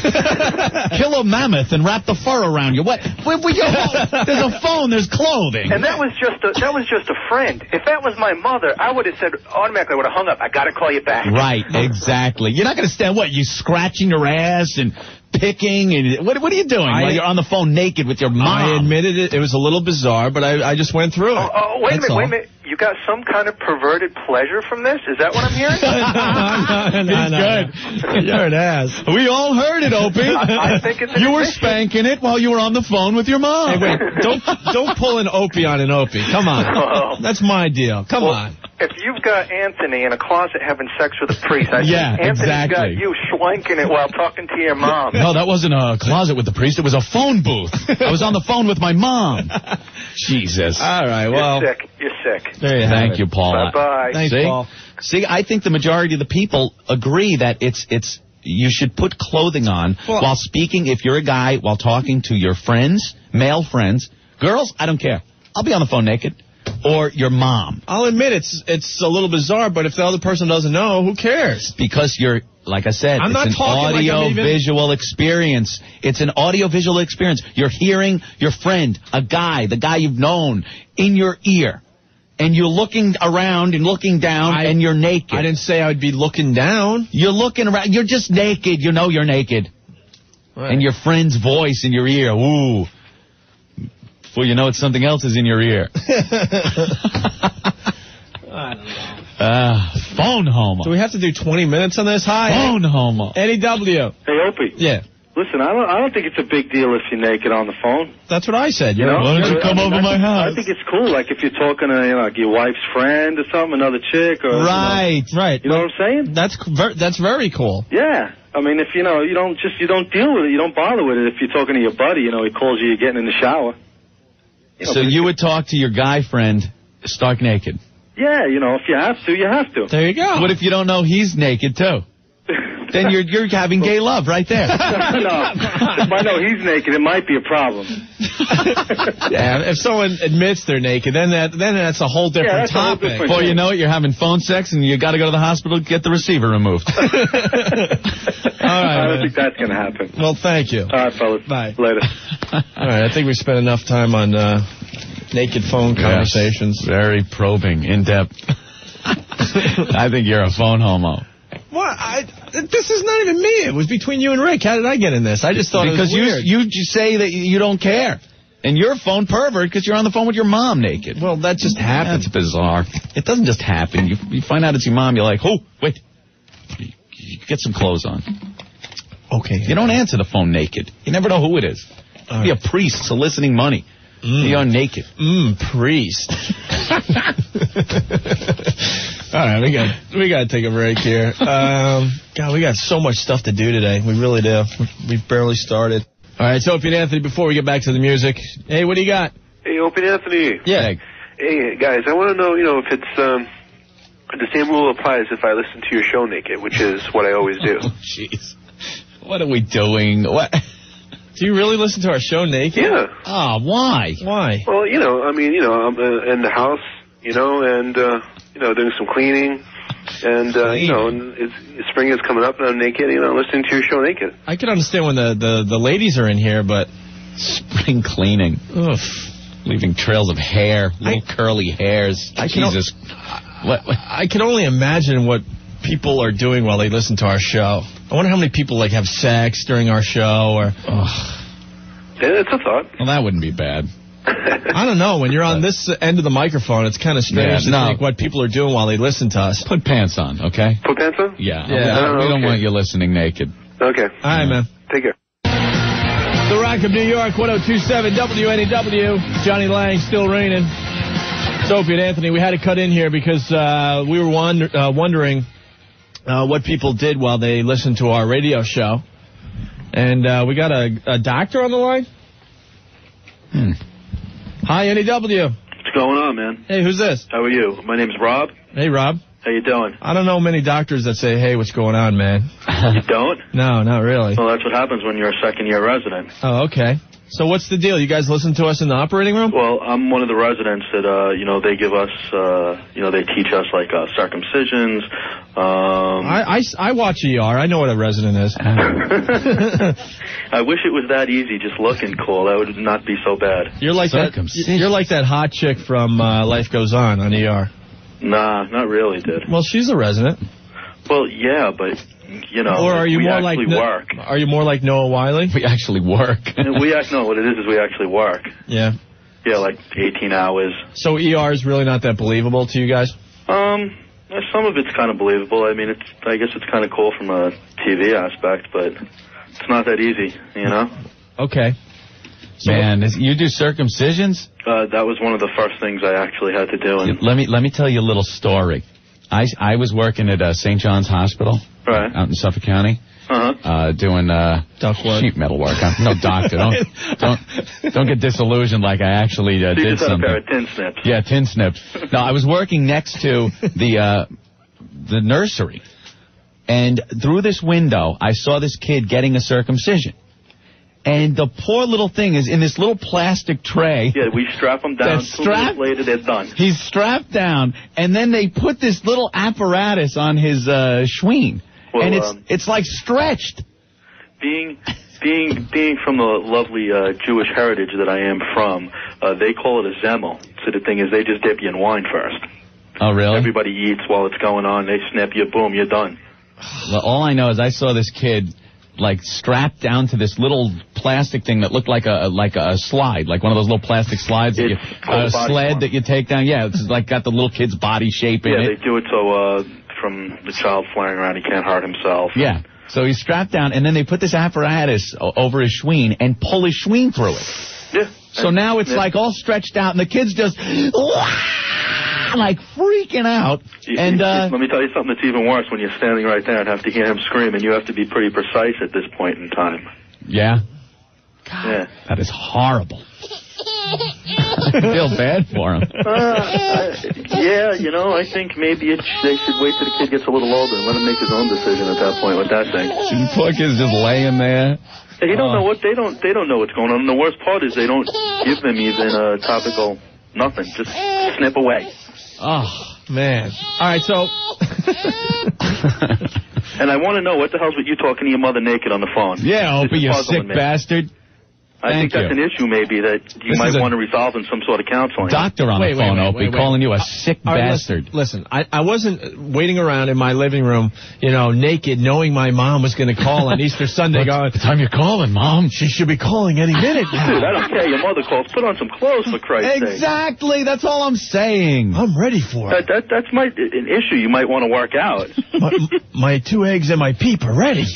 Kill a mammoth and wrap the fur around you. What? There's a phone, there's clothing. And that was just a friend. If that was my mother, I would have said automatically, I would have hung up. I got to call you back. Right, exactly. You're not going to stand, you scratching your ass and picking, and what are you doing while you're on the phone naked with your mom? I admitted it was a little bizarre, but I just went through it. Oh, wait a minute. You got some kind of perverted pleasure from this? Is that what I'm hearing? No. Good. You're an ass. We all heard it, Opie. I think it's you were spanking it while you were on the phone with your mom. Hey, wait, don't pull an Opie on an Opie. Come on. That's my deal. Come on. if you've got Anthony in a closet having sex with a priest, I think Anthony's got you schwanking it while talking to your mom. No, that wasn't a closet with the priest. It was a phone booth. I was on the phone with my mom. Jesus. All right, well. You're sick. You're sick. There you Thank you, Paul. Bye-bye. Thanks, Paul. See, I think the majority of the people agree that it's you should put clothing on while speaking, if you're a guy, while talking to your friends, male friends. Girls, I don't care. I'll be on the phone naked. Or your mom. I'll admit it's a little bizarre, but if the other person doesn't know, who cares? Because you're, like I said, I'm not it's an talking audio-visual experience. It's an audio-visual experience. You're hearing your friend, a guy, the guy you've known, in your ear. And you're looking around and looking down, and you're naked. I didn't say I would be looking down. You're looking around. You're just naked. You know you're naked. Right. And your friend's voice in your ear. Ooh. Before you know it, something else is in your ear. I don't know. Phone homo. Do we have to do 20 minutes on this? Hi. Phone homo. NEW. Hey, Opie. Yeah. Listen, I don't think it's a big deal if you're naked on the phone. That's what I said. You know? Why don't you come over my house? I think it's cool, like if you're talking to like your wife's friend or something, another chick, or right. You know what I'm saying? That's very cool. Yeah. I mean, if you don't deal with it, you don't bother with it. If you're talking to your buddy, he calls you, you're getting in the shower. So you would talk to your guy friend stark naked? Yeah, if you have to, you have to. There you go. What if you don't know he's naked, too? Then you're having gay love right there. No, if I know he's naked, it might be a problem. Yeah, if someone admits they're naked, then that's a whole different topic. Before you know it, you're having phone sex, and you got to go to the hospital to get the receiver removed. All right, I don't think that's going to happen. Well, thank you. All right, fellas. Bye. Later. All right, I think we spent enough time on naked phone conversations. Yes, very probing, in-depth. I think you're a phone homo. What? This is not even me. It was between you and Rick. How did I get in this? I just thought it was weird. You just say that you don't care. And you're a phone pervert because you're on the phone with your mom naked. Well, that just happened. That's bizarre. It doesn't just happen. You find out it's your mom, you're like, oh, wait. You get some clothes on. Okay. You don't answer the phone naked. You never know who it is. Be a priest soliciting money. You're naked. Priest. All right, we got to take a break here. God, we got so much stuff to do today. We really do. We've barely started. All right, so Opie and Anthony, before we get back to the music, hey, what do you got? Hey, Opie and Anthony. Yeah. Hey, guys, I want to know, if it's the same rule applies if I listen to your show naked, which is what I always do. Oh, jeez. What are we doing? What? Do you really listen to our show naked? Yeah. Oh, why? Why? Well, I'm in the house, and, doing some cleaning. And, spring is coming up and I'm naked, listening to your show naked. I can understand when the ladies are in here, but... Spring cleaning. Oof. Leaving trails of hair, little curly hairs. Jesus. I can only imagine what people are doing while they listen to our show. I wonder how many people, have sex during our show, or... Yeah, it's a thought. Well, that wouldn't be bad. I don't know. When you're on this end of the microphone, it's kind of strange to think what people are doing while they listen to us. Put pants on, okay? Put pants on? Yeah. We don't want you listening naked. Okay. All right, man. Take care. The Rock of New York, 102.7 WNEW. Johnny Lang still raining. It's Opie and Anthony. We had to cut in here because we were wondering what people did while they listened to our radio show. And we got a doctor on the line. Hi, NEW. What's going on, man? Hey, who's this? How are you? My name's Rob. Hey, Rob. How you doing? I don't know many doctors that say, hey, what's going on, man? You don't? No, not really. Well, that's what happens when you're a second-year resident. Oh, okay. So what's the deal? You guys listen to us in the operating room? Well, I'm one of the residents that, they give us, they teach us, circumcisions. I watch ER. I know what a resident is. I wish it was that easy, just looking cool. That would not be so bad. You're like that hot chick from Life Goes On ER. Nah, not really, dude. Well, she's a resident. Well, yeah, but... or are you we more actually work. Are you more like Noah Wiley? We actually work. No, what it is we actually work. Yeah. Yeah, 18 hours. So ER is really not that believable to you guys? Some of it's kind of believable. I mean, I guess it's kind of cool from a TV aspect, but it's not that easy, Okay. Man, you do circumcisions? That was one of the first things I actually had to do. And Let me tell you a little story. I was working at St. John's Hospital out in Suffolk County. Doing sheet metal work. I'm no doctor. Don't get disillusioned like I actually did something. A pair of tin snips. Yeah, tin snips. No, I was working next to the nursery, and through this window, I saw this kid getting a circumcision. And the poor little thing is in this little plastic tray. Yeah, we strap him down. 2 minutes later, they're done. He's strapped down, and then they put this little apparatus on his schween. Well, and it's like stretched. Being from the lovely Jewish heritage that I am from, they call it a zemmel. So the thing is, they just dip you in wine first. Oh, really? Everybody eats while it's going on. They snip you, boom, you're done. Well, all I know is I saw this kid like strapped down to this little plastic thing that looked like a slide, like one of those little plastic slides, a sled that you take down. Yeah, it's like got the little kid's body shape in it. Yeah, they do it so from the child flying around, he can't hurt himself. Yeah, so he's strapped down, and then they put this apparatus over his schween and pull his schween through it. Yeah. So now it's like all stretched out, and the kid's just like freaking out. And let me tell you something that's even worse when you're standing right there and have to hear him scream, and you have to be pretty precise at this point in time. Yeah? God, yeah. That is horrible. I feel bad for him. Yeah, you know, I think maybe they should wait till the kid gets a little older and let him make his own decision at that point with that thing. The poor kid's just laying there. They don't know what they don't know what's going on. And the worst part is they don't give them even a topical nothing. Just snip away. Oh man! All right, so. And I want to know what the hell's with you talking to your mother naked on the phone? Yeah, Opie, you sick bastard. I think that's an issue maybe that you might want to resolve in some sort of counseling. Doctor on the phone, Opie, calling you a sick bastard. Listen, I wasn't waiting around in my living room, naked, knowing my mom was going to call on Easter Sunday. What time you calling, Mom? She should be calling any minute now. Dude, I don't care. Your mother calls. Put on some clothes, for Christ's sake. Exactly. That's all I'm saying. I'm ready for it. That's an issue you might want to work out. My 2 eggs and my peep are ready.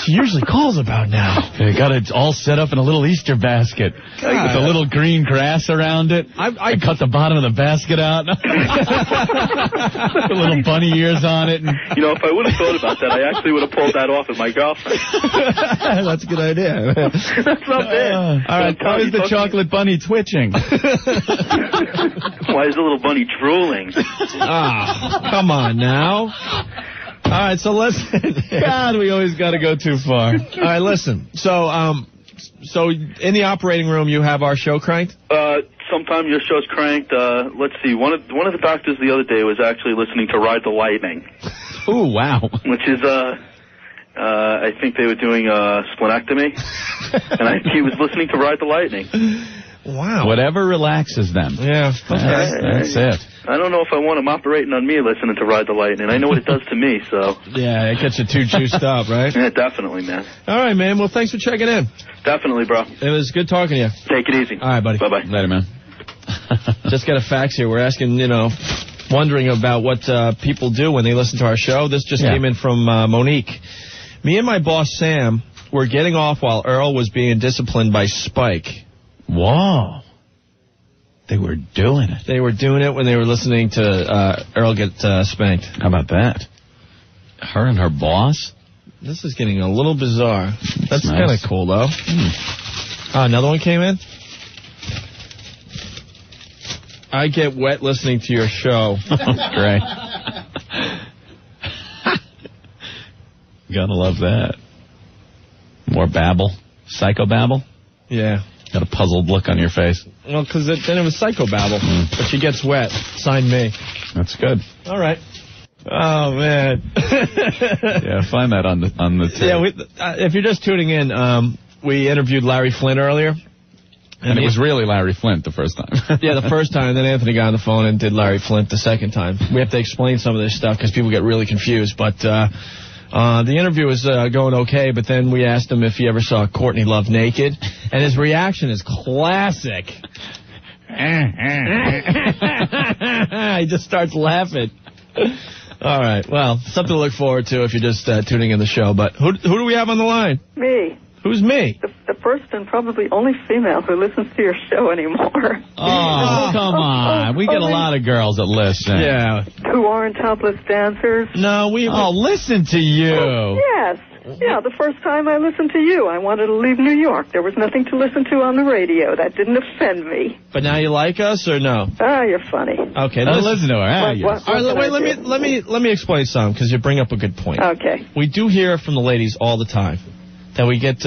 She usually calls about now. They got it all set up in a little Easter basket with a little green grass around it. I cut the bottom of the basket out. Put little bunny ears on it. If I would have thought about that, I actually would have pulled that off with my girlfriend. That's a good idea. That's not bad. All right, how is the chocolate bunny twitching? Why is the little bunny drooling? Come on now. All right, so listen. God, we always got to go too far. All right, listen. So in the operating room, you have our show cranked? Sometimes your show's cranked. Let's see. One of the doctors the other day was actually listening to Ride the Lightning. Ooh, wow. Which is, I think they were doing a splenectomy. And he was listening to Ride the Lightning. Wow. Whatever relaxes them. Yeah. That's it. I don't know if I want him operating on me listening to Ride the Lightning. I know what it does to me, so. Yeah, it gets you too juiced up, right? Yeah, definitely, man. All right, man. Well, thanks for checking in. Definitely, bro. It was good talking to you. Take it easy. All right, buddy. Bye-bye. Later, man. Just got a fax here. We're asking, wondering about what people do when they listen to our show. This just came in from Monique. Me and my boss, Sam, were getting off while Earl was being disciplined by Spike. Whoa. They were doing it. They were doing it when they were listening to Earl get spanked. How about that? Her and her boss? This is getting a little bizarre. That's nice. Kind of cool, though. Another one came in? I get wet listening to your show. Great. Gotta love that. More babble. Psychobabble? Yeah. Got a puzzled look on your face. Well, because then it was psychobabble. But she gets wet. Sign me. That's good. All right. Oh, man. Yeah, find that on the tape. Yeah, if you're just tuning in, we interviewed Larry Flynn earlier. And it was really Larry Flint the first time. Yeah, the first time. Then Anthony got on the phone and did Larry Flint the second time. We have to explain some of this stuff because people get really confused. But the interview was going okay, but then we asked him if he ever saw Courtney Love naked. And his reaction is classic. He just starts laughing. All right. Well, something to look forward to if you're just tuning in the show. But who do we have on the line? Me. Who's me? The first and probably only female who listens to your show anymore. Oh, come on. We get a lot of girls that listen. Yeah. Who aren't topless dancers. No, listen to you. Yes. Yeah, the first time I listened to you, I wanted to leave New York. There was nothing to listen to on the radio. That didn't offend me. But now you like us or no? Ah, you're funny. Okay, listen to her. What all right, wait, let me explain something, because you bring up a good point. Okay. We do hear from the ladies all the time that we get,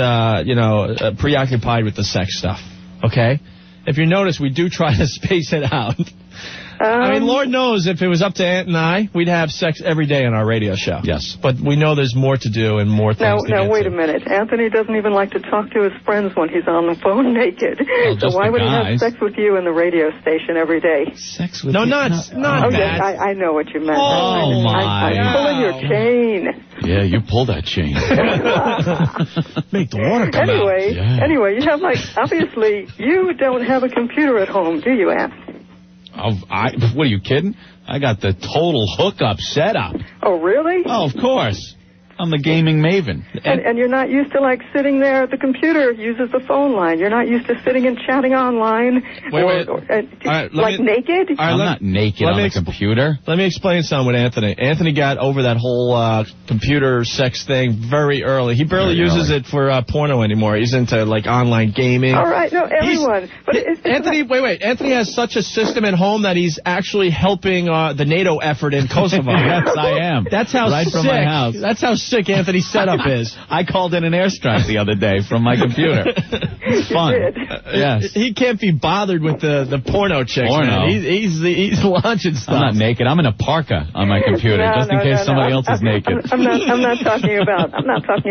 preoccupied with the sex stuff. Okay? If you notice, we do try to space it out. I mean, Lord knows if it was up to Ant and I, we'd have sex every day on our radio show. Yes. But we know there's more to do and more things to get Now, wait to. a minute. Anthony doesn't even like to talk to his friends when he's on the phone naked. So why would he have sex with you in the radio station every day? Sex with you? Not that. Yes, I know what you meant. Oh, my. I'm pulling your chain. Yeah, you pull that chain. Make the water come out. Anyway, you have obviously, you don't have a computer at home, do you, Ant? What are you kidding? I got the total hookup setup. Oh, really? Oh, of course. I'm the gaming maven. And you're not used to, getting there at the computer uses the phone line. You're not used to sitting and chatting online. Wait. Naked? I'm not naked on the computer. Let me explain something with Anthony. Anthony got over that whole computer sex thing very early. He barely uses it for porno anymore. He's into, online gaming. All right, no, everyone. Anthony, wait. Anthony has such a system at home that he's actually helping the NATO effort in Kosovo. Yes, I am. That's how right sick. From my house. That's how sick Anthony's setup is. I called in an airstrike the other day from my computer. It's fun. Yes. He can't be bothered with the porno chicks, man. He's launching stuff. I'm not naked. I'm in a parka on my computer, just in case somebody else is naked. I'm not talking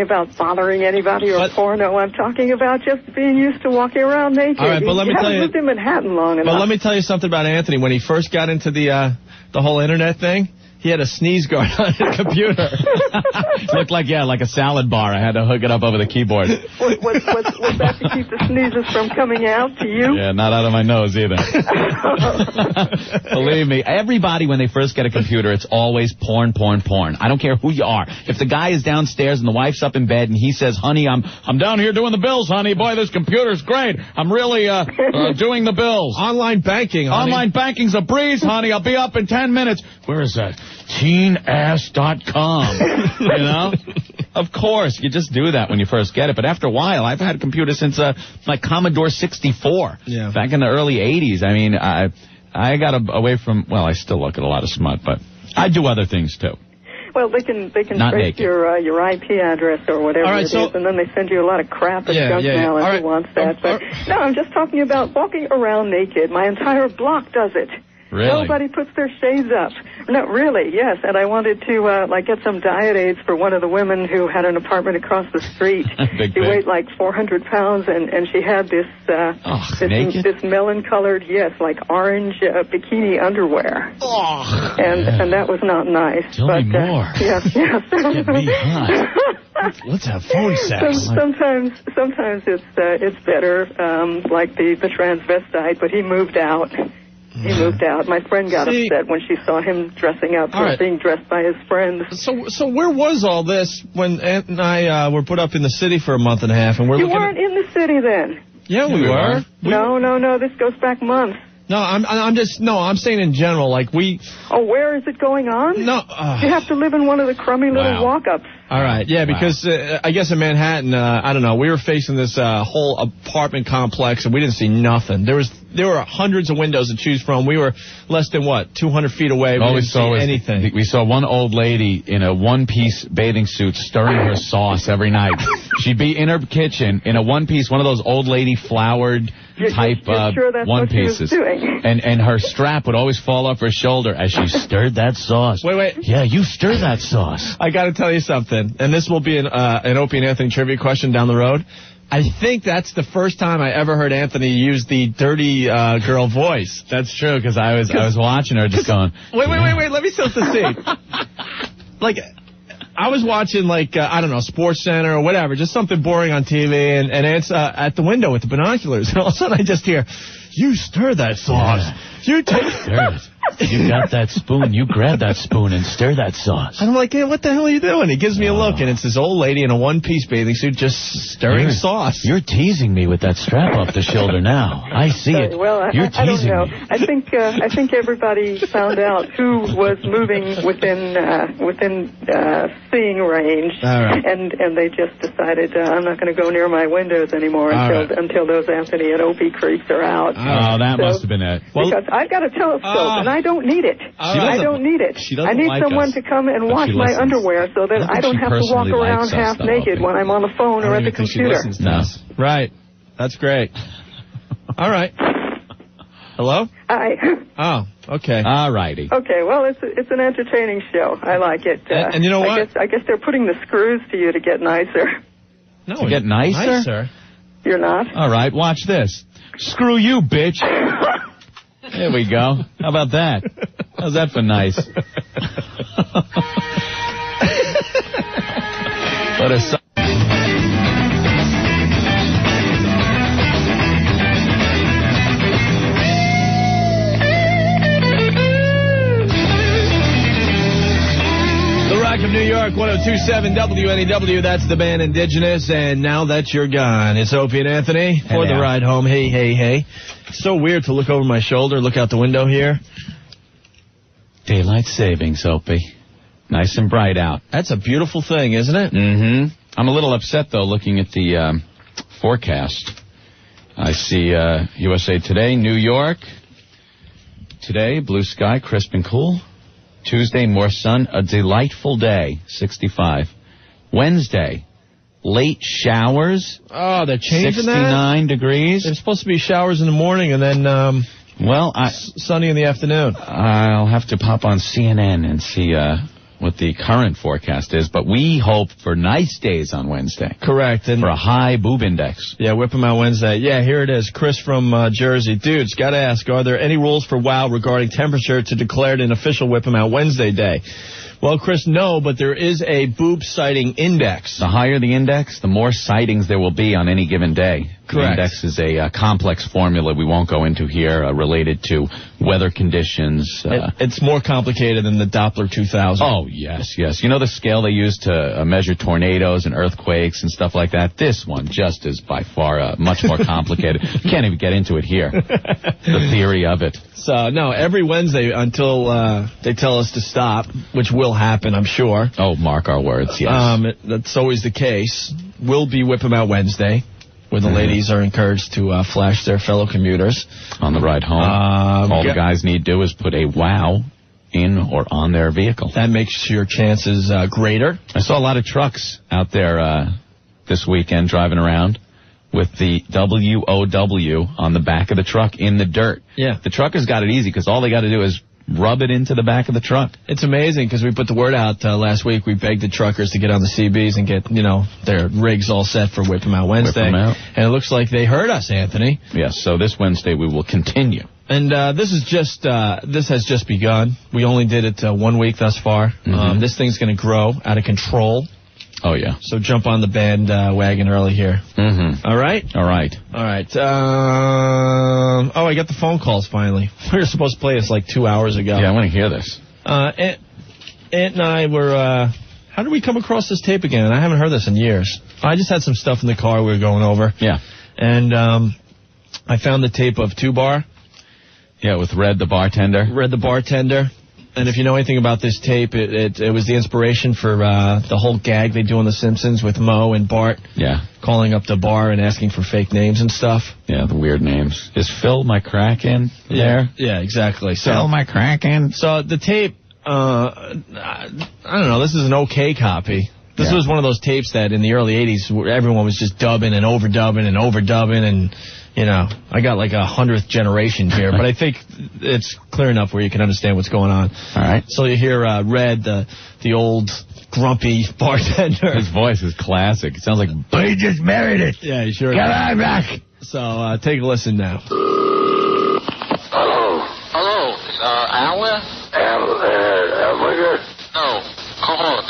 about bothering anybody or porno. I'm talking about just being used to walking around naked. All right, but let me tell you. lived in Manhattan long enough. But let me tell you something about Anthony. When he first got into the whole internet thing, he had a sneeze guard on his computer. Looked like a salad bar. I had to hook it up over the keyboard. Was that to keep the sneezes from coming out to you? Yeah, not out of my nose either. Believe me, everybody, when they first get a computer, it's always porn. I don't care who you are. If the guy is downstairs and the wife's up in bed and he says, honey, I'm down here doing the bills, honey. Boy, this computer's great. I'm really doing the bills. Online banking, honey. Online banking's a breeze, honey. I'll be up in 10 minutes. Where is that? Teenass.com. You know? Of course, you just do that when you first get it. But after a while, I've had a computer since my Commodore 64. Yeah. Back in the early 80s. I mean, I got away from, I still look at a lot of smut, but I do other things too. Well, they can Not trace naked. your IP address or whatever it is, and then they send you a lot of crap and junk mail if who wants that. But no, I'm just talking about walking around naked. My entire block does it. Really? Nobody puts their shades up. No, really, yes. And I wanted to get some diet aids for one of the women who had an apartment across the street. She weighed 400 pounds, and she had this melon-colored, orange bikini underwear. Oh, and that was not nice. Tell me more. Yes. Get me high. Let's have phone sex. Sometimes it's better, like the transvestite, but he moved out. He moved out. My friend got upset when she saw him dressing up or being dressed by his friends. So where was all this when Aunt and I were put up in the city for a month and a half? And you weren't in the city then. Yeah, we were. No. This goes back months. No, I'm saying in general, Oh, where is it going on? No. You have to live in one of the crummy little walk-ups. All right, yeah, because I guess in Manhattan, I don't know, we were facing this whole apartment complex, and we didn't see nothing. There were hundreds of windows to choose from. We were less than, 200 feet away. We didn't see anything. We saw one old lady in a one-piece bathing suit stirring her sauce every night. She'd be in her kitchen in a one-piece, one of those old lady flowered type sure that's one what she was pieces. doing? And her strap would always fall off her shoulder as she stirred that sauce. Wait. Yeah, you stir that sauce. I got to tell you something, and this will be an Opie and Anthony trivia question down the road. I think that's the first time I ever heard Anthony use the dirty girl voice. That's true, because I was watching her just going... Wait, let me set the scene. I was watching, I don't know, Sports Center or whatever, just something boring on TV, and Ant's at the window with the binoculars, and all of a sudden I just hear, you stir that sauce. Yeah. You take... You got that spoon. You grab that spoon and stir that sauce. And I'm like, what the hell are you doing? He gives me a look, and it's this old lady in a one-piece bathing suit just stirring sauce. You're teasing me with that strap off the shoulder now. I see it. Well, You're I don't teasing know. me. I think everybody found out who was moving within seeing range, and they just decided I'm not going to go near my windows anymore until those Anthony and Opie creeps are out. Oh, that must have been it. Because I've got a telescope, and I don't need it. I don't need it. I need someone to come and wash my underwear so that I don't have to walk around half naked when I'm on the phone or at the computer. No. Right. That's great. All right. Hello? Hi. Oh, okay. All righty. Okay, well, it's an entertaining show. I like it. And you know what? I guess they're putting the screws to you to get nicer. No, to get nicer? You're not? All right, watch this. Screw you, bitch. There we go. How about that? How's that for nice? What a... Of New York, 102.7 WNEW. That's the band Indigenous, and now that you're gone, it's Opie and Anthony for the ride home. Hey, hey, hey. It's so weird to look over my shoulder, look out the window here. Daylight savings, Opie. Nice and bright out. That's a beautiful thing, isn't it? Mm-hmm. I'm a little upset, though, looking at the forecast. I see USA Today, New York. Today, blue sky, crisp and cool. Tuesday, more sun, a delightful day, 65. Wednesday, late showers. Oh, they're changing 69 degrees. There's supposed to be showers in the morning and then sunny in the afternoon. I'll have to pop on CNN and see what the current forecast is, but we hope for nice days on Wednesday. Correct. And for a high boob index. Yeah, whip them out Wednesday. Yeah, here it is. Chris from Jersey. Dudes, got to ask, are there any rules for WOW regarding temperature to declare it an official whip them out Wednesday day? Well, Chris, no, but there is a boob sighting index. The higher the index, the more sightings there will be on any given day. Correct. The index is a complex formula we won't go into here related to weather conditions. It's more complicated than the Doppler 2000. Oh, yes, yes. You know the scale they use to measure tornadoes and earthquakes and stuff like that? This one just is by far much more complicated. You can't even get into it here, the theory of it. So, no, every Wednesday until they tell us to stop, which will happen, I'm sure. Oh, mark our words, yes. That's always the case. We'll be Whip 'em Out Wednesday, where the ladies are encouraged to flash their fellow commuters. On the ride home. All the guys need to do is put a WOW in or on their vehicle. That makes your chances greater. I saw a lot of trucks out there this weekend driving around with the WOW on the back of the truck in the dirt. Yeah. The truckers got it easy because all they got to do is rub it into the back of the truck. It's amazing because we put the word out last week. We begged the truckers to get on the CBs and get, their rigs all set for Whip 'em Out Wednesday. Whip 'em out. And it looks like they heard us, Anthony. Yes, so this Wednesday we will continue. And this has just begun. We only did it 1 week thus far. Mm-hmm. This thing's going to grow out of control. Oh, yeah. So jump on the bandwagon early here. Mm-hmm. All right? All right. All right. I got the phone calls finally. We were supposed to play this like 2 hours ago. Yeah, I want to hear this. Aunt and I were... how did we come across this tape again? I haven't heard this in years. I just had some stuff in the car we were going over. Yeah. And I found the tape of 2 Bar. Yeah, with Red the bartender. Red the bartender. And if you know anything about this tape, it was the inspiration for the whole gag they do on The Simpsons with Moe and Bart. Yeah. Calling up the bar and asking for fake names and stuff. Yeah, the weird names. Is Phil my crack in there? Yeah, exactly. So, Phil my crack in? So the tape, I don't know, this is an okay copy. This was one of those tapes that in the early 80s where everyone was just dubbing and overdubbing and I got like 100th generation here, but I think it's clear enough where you can understand what's going on. All right. So you hear Red, the old grumpy bartender. His voice is classic. It sounds like, but he just married it. Yeah, he sure Get on back. So take a listen now. Hello, Alan? Hamburger? No, Alcoholic.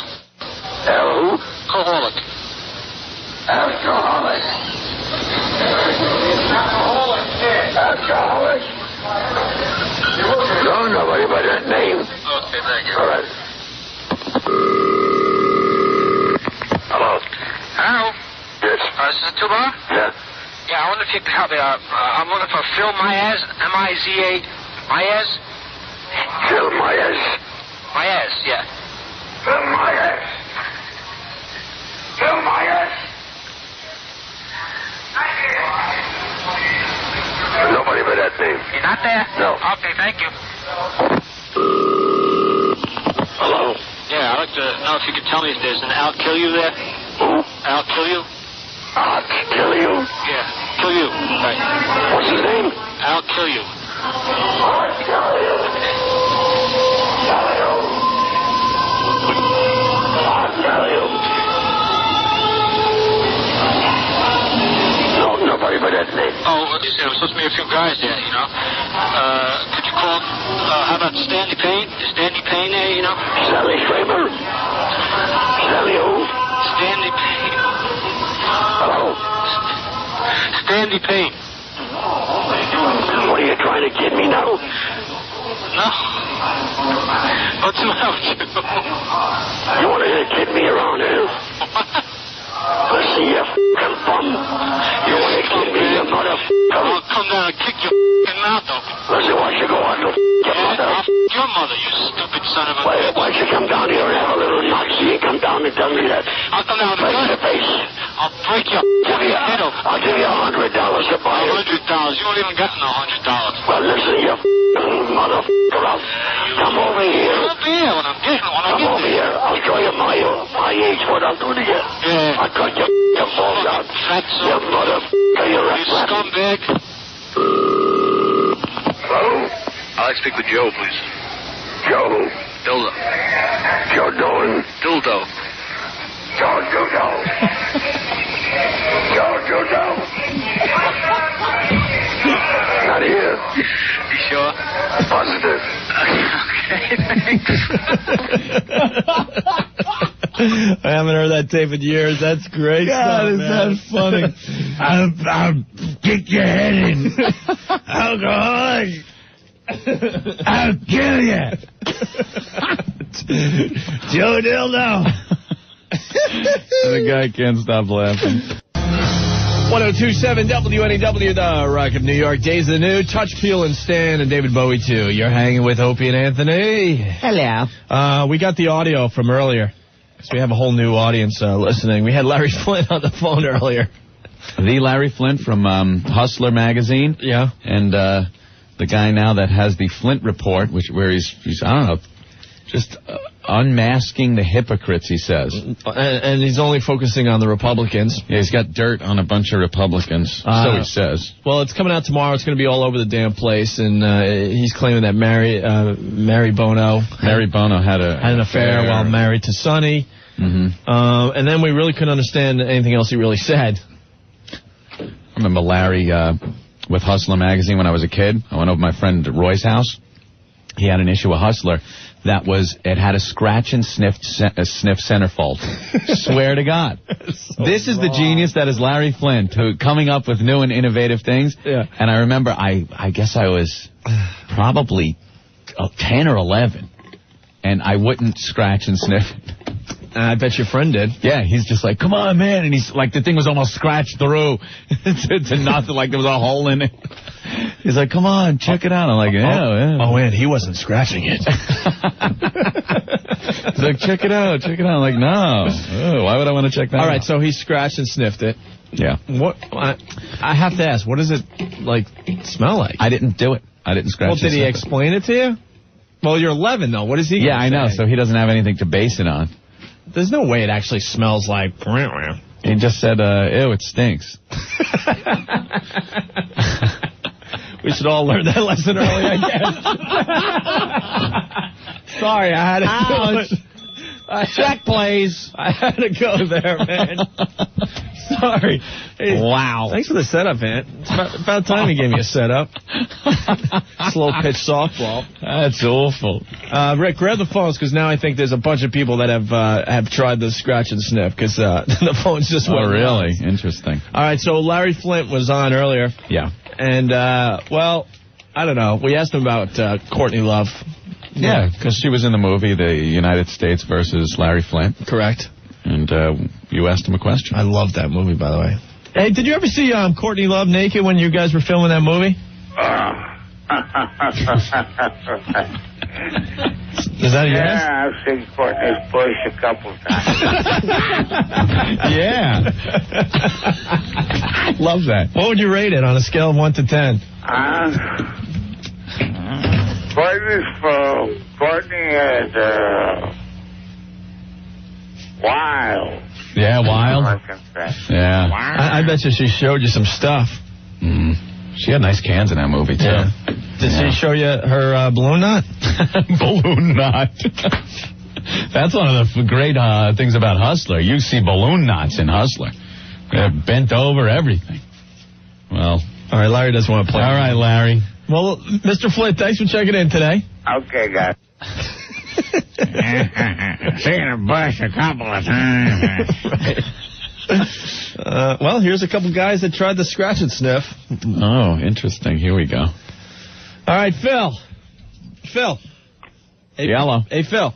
Who? Alcoholic. Alcoholic. Alcoholic? No, nobody Tuba? Yes. Yeah, I wonder if you could help me. I'm looking for Phil Myers, M-I-Z-A, Myers? Phil Myers. Myers, yeah. Phil Myers. Phil Myers. Nobody by that name. You're not there? No. Okay, thank you. Hello? Yeah, I'd like to know if you could tell me if there's an Al Kill You there. Who? Al Kill You? I'll kill you? Yeah, Kill You. Right. What's his name? Al Kill You. I'll kill you. Kill you. I'll kill you. No, nobody by that name. Oh, what you said? There was supposed to be a few guys there, you know. Could you call, how about Stanley Payne? Is Stanley Payne there, you know? Stanley Kramer? Stanley who? Stanley Payne. Hello? Stanley Payne. What are you trying to kid me now? No. What's the matter with you? You want to kid me around here? Listen, you f***ing bum. You want to kid me, you motherfucker? I'll come down and kick your f***ing mouth open. Listen, why don't you go on to your mother? I'll f*** your mother, you stupid son of a... Why don't you come down here and have a little knock? You come down and tell me that. I'll come down with a gun. Face to face. I'll break your head open. I'll give you $100 to buy it. $100? You won't even get no $100. Well, listen, you motherfucker. Come over here. Come over here when I get Come over here. I'll show you my age, what I'll do to you. Yeah. I'll cut your balls out. Fatso. You motherfucker. You're a You scumbag. Hello? I'd like to speak with Joe, please. Joe. Dildo. Joe Dolan. Dildo. Joe Dildo. Joe Dildo. Not here. You sure? Positive. Okay, thanks. I haven't heard that tape in years. That's great. God, is man. that funny? I'll kick your head in. Alcoholic. I'll kill you. Joe Dildo. The guy can't stop laughing. 1027 WNEW, the Rock of New York. Days of the New. Touch, Peel, and Stan, and David Bowie, too. You're hanging with Opie and Anthony. Hello. We got the audio from earlier, because we have a whole new audience listening. We had Larry Flint on the phone earlier. The Larry Flint from Hustler magazine. Yeah. And the guy now that has the Flint Report, where he's I don't know, just unmasking the hypocrites, he says. And he's only focusing on the Republicans. Yeah, he's got dirt on a bunch of Republicans, so he says. Well, it's coming out tomorrow. It's going to be all over the damn place, and he's claiming that Mary Bono had an affair while married to Sonny. Mm-hmm. And then we really couldn't understand anything else he really said. I remember Larry with Hustler magazine when I was a kid. I went over to my friend Roy's house. He had an issue of Hustler that had a scratch and sniff centerfold. Swear to God. This is the genius that is Larry Flint, who coming up with new and innovative things. Yeah. And I remember, I guess I was probably 10 or 11, and I wouldn't scratch and sniff it. I bet your friend did. Yeah, he's just like, come on, man. And he's like, the thing was almost scratched through to nothing, like there was a hole in it. He's like, come on, check it out. I'm like, yeah. Oh, man, he wasn't scratching it. He's like, check it out. I'm like, no. Oh, why would I want to check that out? All right, so he scratched and sniffed it. Yeah. What? I have to ask, what does it, smell like? I didn't do it. I didn't scratch it. Well, did he explain it to you? Well, you're 11, though. What is he Yeah, I know, so he doesn't have anything to base it on. There's no way it actually smells like... He just said, ew, it stinks. We should all learn that lesson early, I guess. Sorry, I had to do it. Check, please. I had to go there, man. Sorry. Hey, wow. Thanks for the setup, man. It's about time you gave me a setup. Slow pitch softball. That's awful. Rick, grab the phones, because now I think there's a bunch of people that have tried the scratch and sniff, because the phones just went. Oh, really? Nuts. Interesting. All right, so Larry Flint was on earlier. Yeah. And, well, I don't know. We asked him about Courtney Love. Yeah, because she was in the movie, The United States versus Larry Flint. Correct. And you asked him a question. I love that movie, by the way. Hey, did you ever see Courtney Love naked when you guys were filming that movie? Is that a yes? Yeah, I've seen Courtney's bush a couple times. Yeah. Love that. What would you rate it on a scale of 1 to 10? Courtney is wild. Yeah, wild. Yeah. I bet you she showed you some stuff. She had nice cans in that movie, too. Yeah. Did she show you her balloon knot? Balloon knot. That's one of the great things about Hustler. You see balloon knots in Hustler. They're bent over, everything. Well. All right, Larry doesn't want to play. All right, Larry. Well, Mr. Flint, thanks for checking in today. Okay, guys. Seen a bush a couple of times. Well, here's a couple guys that tried the scratch and sniff. Oh, interesting. Here we go. All right, Phil. Hey, Yellow. Hey, Phil.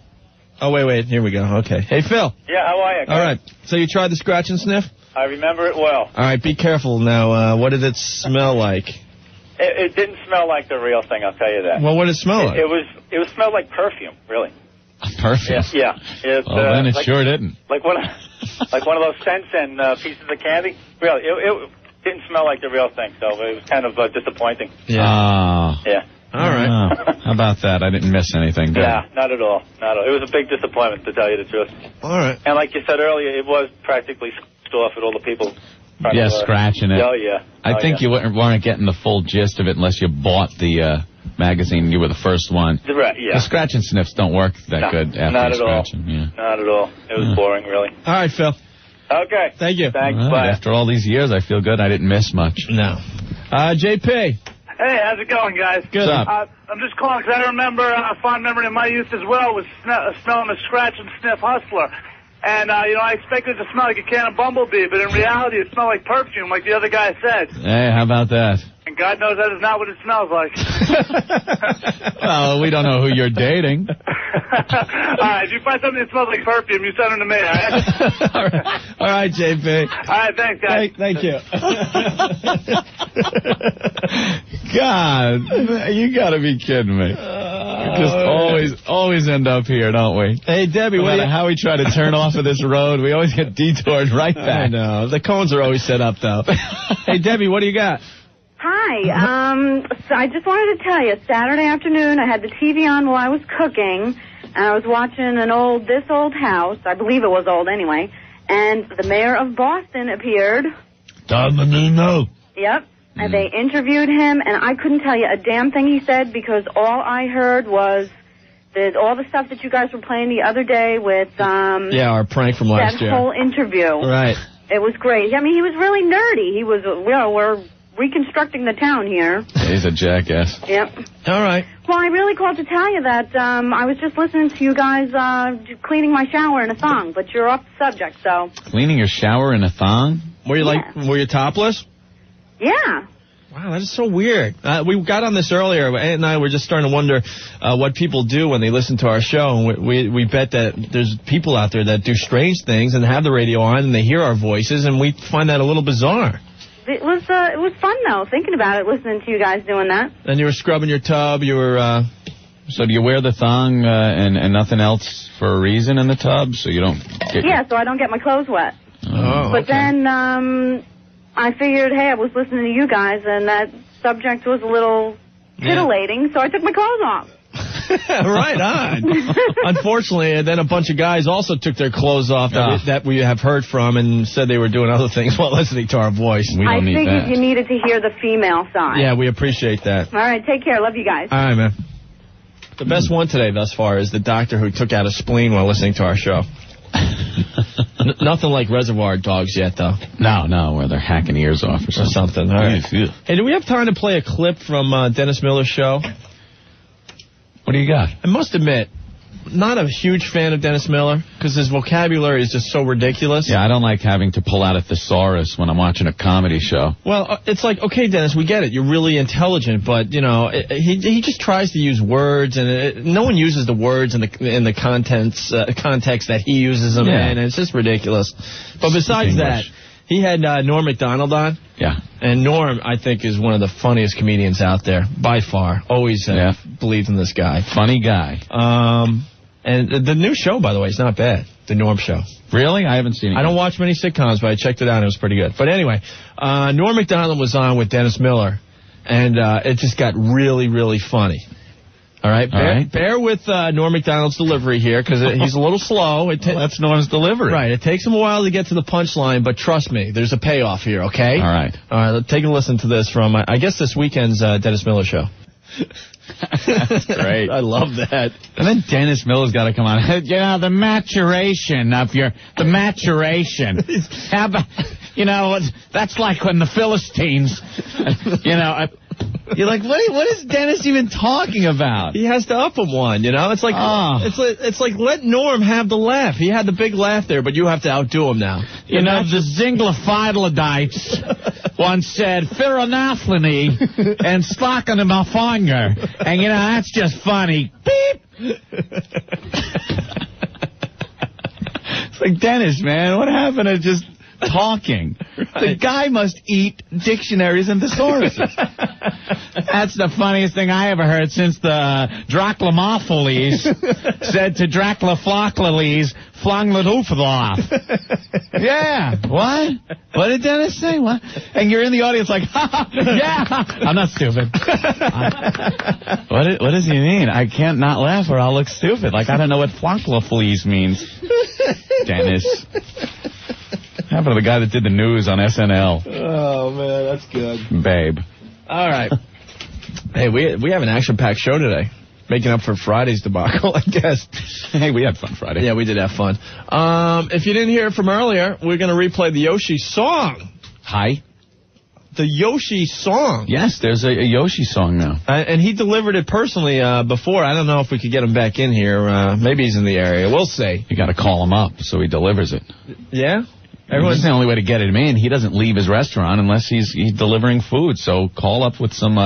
Oh, wait. Here we go. Okay. Hey, Phil. Yeah, how are you? All right. So you tried the scratch and sniff? I remember it well. All right, be careful now. What did it smell like? It didn't smell like the real thing, I'll tell you that. Well, what did it smell like? It smelled like perfume, really. Perfume? Yeah. Well, then it sure didn't. Like one of those scents and pieces of candy. Really, it didn't smell like the real thing, so it was kind of disappointing. Yeah. Yeah. All right. How about that? I didn't miss anything. Yeah, not at all. It was a big disappointment, to tell you the truth. All right. And like you said earlier, it was practically scratched off at all the people. Yeah, scratching it. Oh, yeah. I think you weren't getting the full gist of it unless you bought the magazine. You were the first one. Right, yeah. The scratch and sniffs don't work that good after not at all. scratching. Yeah. Not at all. It was boring, really. All right, Phil. Okay. Thank you. Thanks, Well, bye. after all these years, I feel good. I didn't miss much. No. JP. Hey, how's it going, guys? Good. What's up? I'm just calling because I remember a fond memory of my youth as well was smelling a scratch and sniff Hustler. And, I expected it to smell like a can of Bumblebee, but in reality it smelled like perfume, like the other guy said. Hey, how about that? And God knows that is not what it smells like. Well, we don't know who you're dating. All right, if you find something that smells like perfume, you send them to me, all right? All right, JP. All right, thanks, guys. Thank you. God, you got to be kidding me. We just always end up here, don't we? Hey, Debbie, no matter how we try to turn off of this road, we always get detoured right back. I know. The cones are always set up, though. Hey, Debbie, what do you got? Hi. So I just wanted to tell you, Saturday afternoon, I had the TV on while I was cooking, and I was watching This Old House. I believe it was old anyway. And the mayor of Boston appeared. Domino. Yep. And they interviewed him, and I couldn't tell you a damn thing he said because all I heard was all the stuff that you guys were playing the other day with our prank from last year. That whole interview. Right. It was great. I mean, he was really nerdy. He was, we're reconstructing the town here. He's a jackass. Yep. All right. Well, I really called to tell you that I was just listening to you guys cleaning my shower in a thong, but you're off the subject, so. Cleaning your shower in a thong? Were you were you topless? Yeah. Wow, that is so weird. We got on this earlier, Ed and I were just starting to wonder what people do when they listen to our show. And we bet that there's people out there that do strange things and have the radio on and they hear our voices, and we find that a little bizarre. It was fun, though, thinking about it, listening to you guys doing that. And you were scrubbing your tub, you were... So do you wear the thong and nothing else for a reason in the tub so you don't get... Yeah, so I don't get my clothes wet. Oh, But then I figured, hey, I was listening to you guys, and that subject was a little titillating, so I took my clothes off. Right on. Unfortunately, then a bunch of guys also took their clothes off that we have heard from and said they were doing other things while listening to our voice. We don't need that. I figured you needed to hear the female side. Yeah, we appreciate that. All right, take care. Love you guys. All right, man. The best one today thus far is the doctor who took out a spleen while listening to our show. Nothing like Reservoir Dogs yet, though. No, where they're hacking ears off or something. All right. Hey, do we have time to play a clip from Dennis Miller's show? What do you got? I must admit, not a huge fan of Dennis Miller because his vocabulary is just so ridiculous. Yeah, I don't like having to pull out a thesaurus when I'm watching a comedy show. Well, it's like, okay, Dennis, we get it. You're really intelligent, but, he just tries to use words, and no one uses the words in the context that he uses them in, and it's just ridiculous. But besides that, He had Norm Macdonald on. Yeah. And Norm, I think, is one of the funniest comedians out there, by far. Always believed in this guy. Funny guy. And the new show, by the way, is not bad. The Norm Show. Really? I haven't seen it. I don't watch many sitcoms, but I checked it out and it was pretty good. But anyway, Norm Macdonald was on with Dennis Miller, and it just got really, really funny. All right? Bear with Norm Macdonald's delivery here, because he's a little slow. That's Norm's delivery. Right. It takes him a while to get to the punchline, but trust me, there's a payoff here, okay? All right. All right, let's take a listen to this from, I guess, this weekend's Dennis Miller show. That's great. I love that. And then Dennis Miller's got to come on. The maturation. How about, that's like when the Philistines, you're like, what is Dennis even talking about? He has to up him one, It's like it's like let Norm have the laugh. He had the big laugh there, but you have to outdo him now. The Zinglophytolidites once said Phironaphlony and Slocking him a finger. And, that's just funny. Beep! It's like, Dennis, man, what happened to just talking? Right. The guy must eat dictionaries and thesauruses. That's the funniest thing I ever heard since the Draclamophiles said to Draclaflocliles, Flongladufaloff. Yeah. What? What did Dennis say? What? And you're in the audience like, yeah. I'm not stupid. What does he mean? I can't not laugh or I'll look stupid. Like, I don't know what flocklafleas means. Dennis. Happened to the guy that did the news on SNL. Oh, man, that's good. Babe. All right. Hey, we have an action-packed show today. Making up for Friday's debacle, I guess. Hey, we had fun Friday. Yeah, we did have fun. If you didn't hear it from earlier, we're going to replay the Yoshi song. Hi. The Yoshi song. Yes, there's a Yoshi song now. And he delivered it personally before. I don't know if we could get him back in here. Maybe he's in the area. We'll see. You got to call him up so he delivers it. Yeah? That's the only way to get him in. He doesn't leave his restaurant unless he's delivering food. So call up with some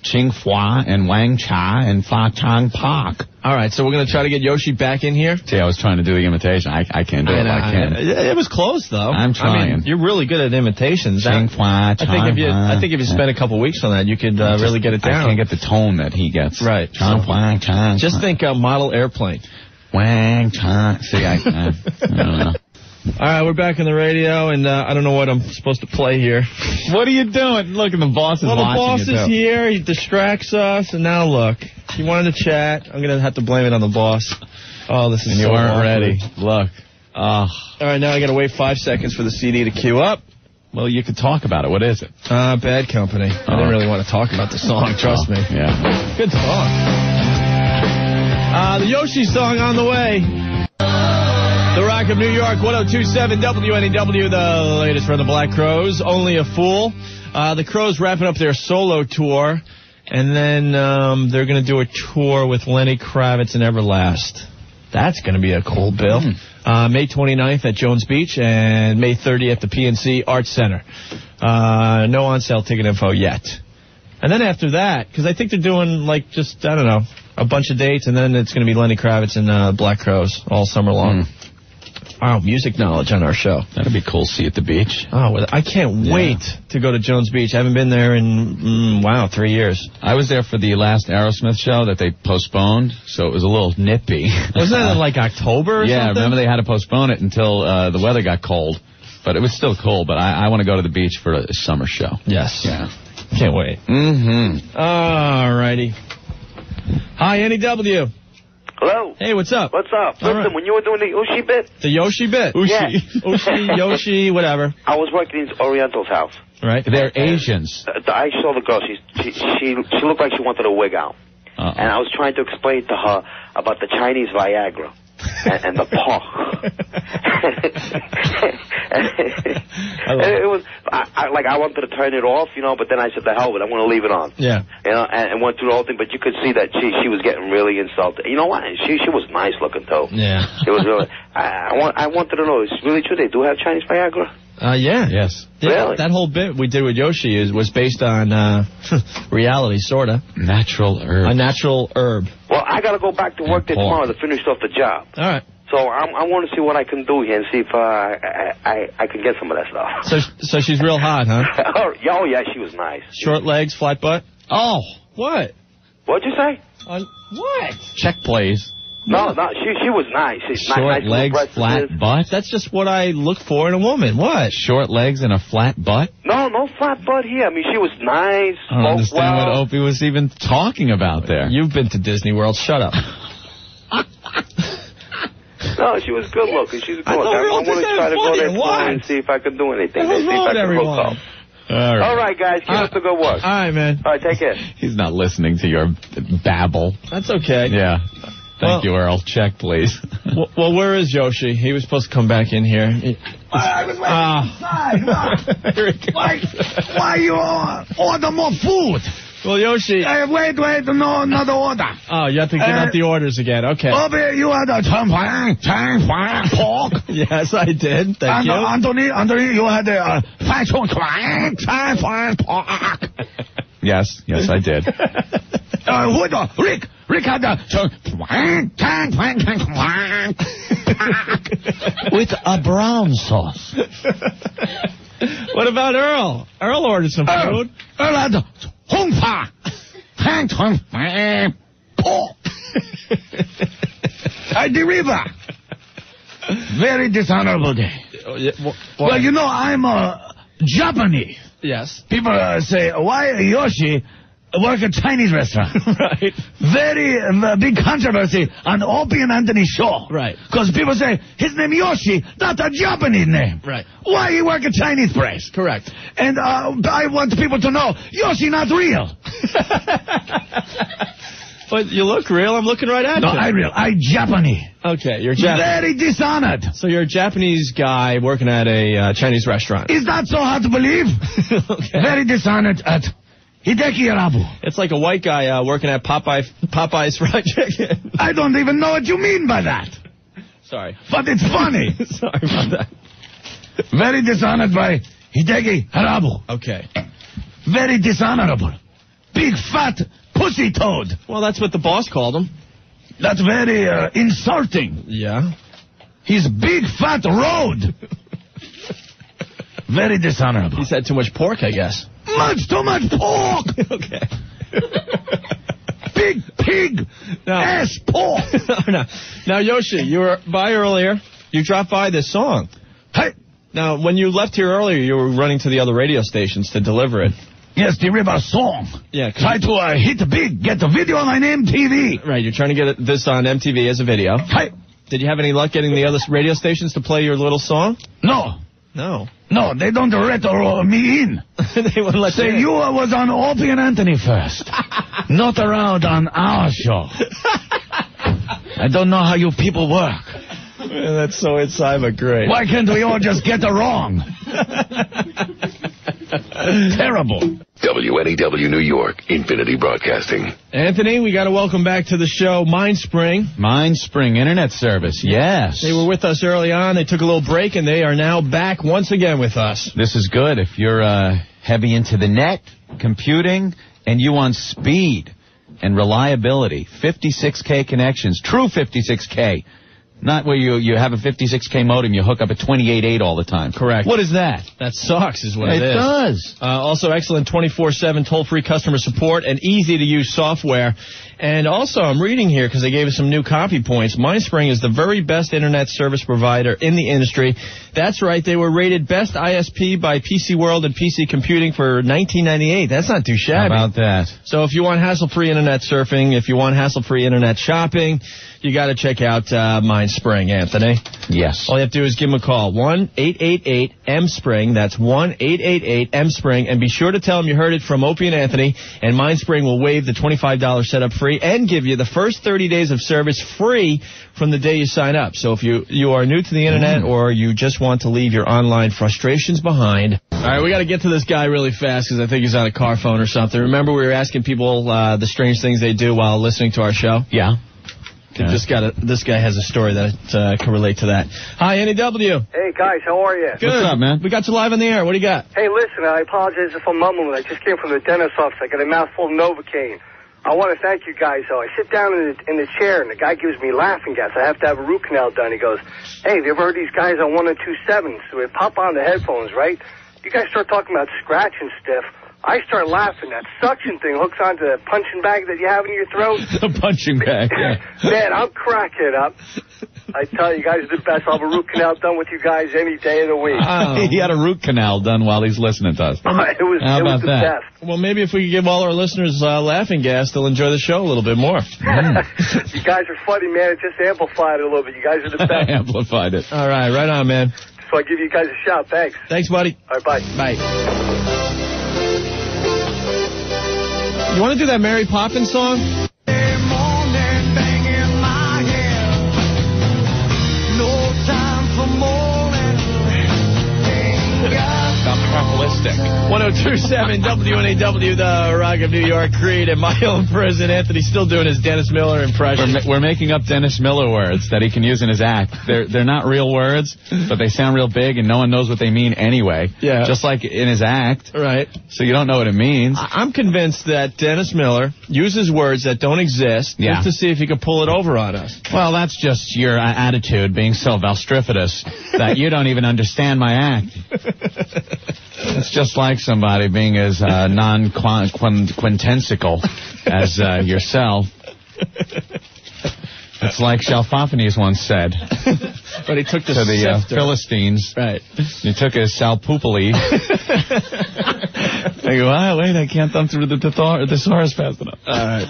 Ching Fua and Wang Cha and Fa Chang Pak. All right, so we're going to try to get Yoshi back in here? See, I was trying to do the imitation. I can't do it. I can't. It was close, though. I'm trying. I mean, you're really good at imitations. Ching Fua, I think if you spent a couple weeks on that, you could really get it down. I can't get the tone that he gets. Right. Chang Fua, Chang. Just think model airplane. Wang Cha. See, I don't know. All right, we're back on the radio, and I don't know what I'm supposed to play here. What are you doing? Look, the boss is watching. Well, the boss is here. He distracts us, and now look. He wanted to chat. I'm going to have to blame it on the boss. Oh, this is and you so weren't awkward. ready. Look. All right, now I got to wait 5 seconds for the CD to queue up. Well, you could talk about it. What is it? Bad Company. I didn't really want to talk about the song, trust me. Yeah. Good song. The Yoshi song on the way. The Rock of New York, 102.7 WNEW, the latest from the Black Crowes, Only a Fool. The Crowes wrapping up their solo tour, and then they're going to do a tour with Lenny Kravitz and Everlast. That's going to be a cool bill. May 29th at Jones Beach, and May 30th at the PNC Arts Center. No on-sale ticket info yet. And then after that, because I think they're doing, like, just, I don't know, a bunch of dates, and then it's going to be Lenny Kravitz and Black Crowes all summer long. Wow, music knowledge on our show. That'd be cool. See you at the beach. Oh, well, I can't wait to go to Jones Beach. I haven't been there in, 3 years. I was there for the last Aerosmith show that they postponed, so it was a little nippy. Wasn't that in, like, October or something? Yeah, remember they had to postpone it until the weather got cold. But it was still cold, but I want to go to the beach for a summer show. Yes. Yeah. Can't wait. Mm-hmm. All righty. Hi, NEW. Hello. Hey, what's up? What's up? Listen, when you were doing the Ushi bit. The Yoshi bit? Yeah. Ushi, Yoshi, whatever. I was working in Oriental's house. Right. They're Asians. I saw the girl. She looked like she wanted a wig out. And I was trying to explain to her about the Chinese Viagra. And the paw. It was, I wanted to turn it off, but then I said, the hell with it, I'm going to leave it on. Yeah. And went through the whole thing, but you could see that she was getting really insulted. You know what? She was nice looking, too. Yeah. It was really, I wanted to know, is it really true they do have Chinese Viagra? Yeah. Yes. Yeah, really? that whole bit we did with Yoshi was based on reality, sort of. Natural herb. A natural herb. Well, I got to go back to work there tomorrow to finish off the job. All right. So I want to see what I can do here and see if I can get some of that stuff. So she's real hot, huh? Oh, yeah, she was nice. Short legs, flat butt? Oh. What? What'd you say? What? Check, please. No, she was nice. She's Short nice legs, flat butt? That's just what I look for in a woman. What? Short legs and a flat butt? No flat butt here. I mean, she was nice. I don't understand what Opie was even talking about there. You've been to Disney World. Shut up. No, she was good looking. She's good looking. I want to try to go there tomorrow and see if I can do anything. What's wrong with everyone? All right, guys. Keep up the good work. All right, man. All right, take care. He's not listening to your babble. That's okay. Yeah. Thank you, Earl. Check, please. Well, where is Yoshi? He was supposed to come back in here. I was waiting inside. Why you order more food? Well, Yoshi. Wait, no, another order. Oh, you have to give out the orders again. Okay. Opie, you had a pork. Yes, I did. Thank you. Anthony, you had a pork. Yes, I did. Rick had a with a brown sauce. What about Earl? Earl ordered some food. Earl had Hong Pa. Pork. At the river. Very dishonorable day. Well, you know, I'm Japanese. Yes. People say, why Yoshi work at Chinese restaurant? Right. Very big controversy on Opie and Anthony show. Right. Because people say, his name Yoshi, not a Japanese name. Right. Why he work at Chinese place? Correct. And I want people to know, Yoshi not real. But you look real. I'm looking right at you. No, I real. I Japanese. Okay, you're Japanese. Very dishonored. So you're a Japanese guy working at a Chinese restaurant. Is that so hard to believe? Okay. Very dishonored at Hideki Arabu. It's like a white guy working at Popeye's Fried Chicken. I don't even know what you mean by that. Sorry. But it's funny. Sorry about that. Very dishonored by Hideki Arabu. Okay. Very dishonorable. Big fat pussy toad. Well, that's what the boss called him. That's very insulting. Yeah. He's big fat road. Very dishonorable. He's had too much pork, I guess. Too much pork. Okay. Big pig. Ass pork. Now, Yoshi, you were by earlier. You dropped by this song. Hey. Now, when you left here earlier, you were running to the other radio stations to deliver it. Yes, the river song. Yeah. Try to hit big, get the video on MTV. Right, you're trying to get this on MTV as a video. Hey. Did you have any luck getting the other radio stations to play your little song? No. No. No, they don't let me in. They wouldn't let Say you was on Opie and Anthony first. Not around on our show. I don't know how you people work. Man, that's so inside, but great. Why can't we all just get it wrong? Terrible. WNEW New York, Infinity Broadcasting. Anthony, we got to welcome back to the show Mindspring. Mindspring Internet Service, yes. They were with us early on. They took a little break, and they are now back once again with us. This is good. If you're heavy into the net, computing, and you want speed and reliability, 56K connections, true 56K. Not where you have a 56K modem, you hook up a 28.8 all the time. Correct. What is that? That sucks is what it is. It does. Also excellent 24/7 toll-free customer support and easy-to-use software. And also, I'm reading here because they gave us some new copy points. Mindspring is the very best internet service provider in the industry. That's right. They were rated best ISP by PC World and PC Computing for 1998. That's not too shabby. How about that? So if you want hassle-free internet surfing, if you want hassle-free internet shopping, you got to check out Mindspring, Anthony. Yes. All you have to do is give them a call, 1-888-M-SPRING. That's 1-888-M-SPRING. And be sure to tell them you heard it from Opie and Anthony, and Mindspring will waive the $25 setup free and give you the first 30 days of service free from the day you sign up. So if you are new to the internet or you just want to leave your online frustrations behind. All right, we got to get to this guy really fast because I think he's on a car phone or something. Remember we were asking people the strange things they do while listening to our show? Yeah. This guy has a story that can relate to that. Hi, NEW. Hey, guys, how are you? Good. What's up, man? We got you live on the air. What do you got? Hey, listen, I apologize if I'm mumbling. I just came from the dentist's office. I got a mouthful of Novocaine. I want to thank you guys, though. I sit down in the chair, and the guy gives me laughing gas. I have to have a root canal done. He goes, hey, have you ever heard these guys on 102.7? So they pop on the headphones, right? You guys start talking about scratch and stiff. I start laughing. That suction thing hooks onto the punching bag that you have in your throat. The punching bag, yeah. Man, I'm cracking up. I tell you, guys are the best. I'll have a root canal done with you guys any day of the week. He had a root canal done while he's listening to us. It was the best. Well, maybe if we could give all our listeners laughing gas, they'll enjoy the show a little bit more. You guys are funny, man. It just amplified it a little bit. You guys are the best. Amplified it. All right on, man. So I give you guys a shout. Thanks. Thanks, buddy. All right, bye. Bye. You want to do that Mary Poppins song? Capitalistic. 102.7 WNEW, the Rock of New York, Creed, and my own prison. Anthony's still doing his Dennis Miller impression. We're making up Dennis Miller words that he can use in his act. They're not real words, but they sound real big, and no one knows what they mean anyway. Yeah. Just like in his act. Right. So you don't know what it means. I'm convinced that Dennis Miller uses words that don't exist just to see if he can pull it over on us. Well, that's just your attitude, being so valstriferous that you don't even understand my act. It's just like somebody being as non-quintensical as yourself. It's like Chalfophanes once said. But he took to the Philistines. Right. He took his salpupuli. I go, wait, I can't thumb through the thesaurus fast enough. All right.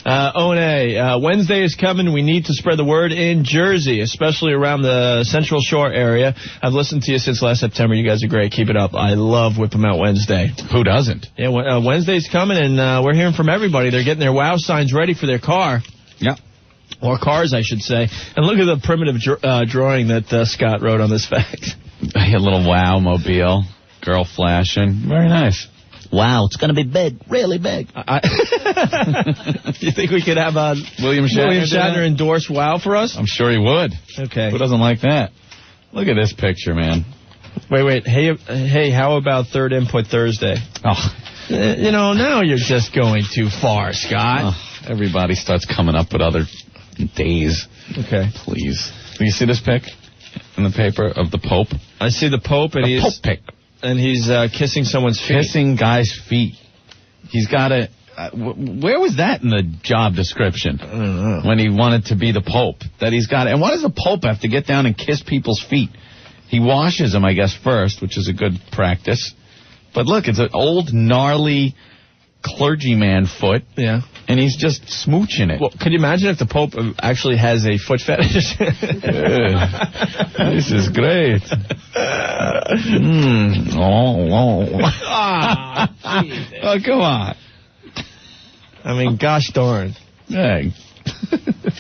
O&A, Wednesday is coming. We need to spread the word in Jersey, especially around the Central Shore area. I've listened to you since last September. You guys are great. Keep it up. I love Whip 'em Out Wednesday. Who doesn't? Yeah, Wednesday's coming, and we're hearing from everybody. They're getting their WOW signs ready for their car. Yeah. Or cars, I should say. And look at the primitive drawing that Scott wrote on this fax. A little WOW mobile. Girl flashing. Very nice. Wow, it's going to be big, really big. You think we could have William Shatner endorse WOW for us? I'm sure he would. Okay. Who doesn't like that? Look at this picture, man. Wait. Hey, how about Third Input Thursday? Oh. Now you're just going too far, Scott. Oh, everybody starts coming up with other days. Okay. Please. Do you see this pic in the paper of the Pope? I see the Pope, and Pope pic. And he's kissing someone's feet. Kissing guys' feet. He's got a... where was that in the job description? I don't know. When he wanted to be the Pope. That he's got... And why does the Pope have to get down and kiss people's feet? He washes them, I guess, first, which is a good practice. But look, it's an old, gnarly clergyman foot. Yeah. And he's just smooching it. Well, could you imagine if the Pope actually has a foot fetish? This is great. Oh, come on. I mean, gosh darn. Hey.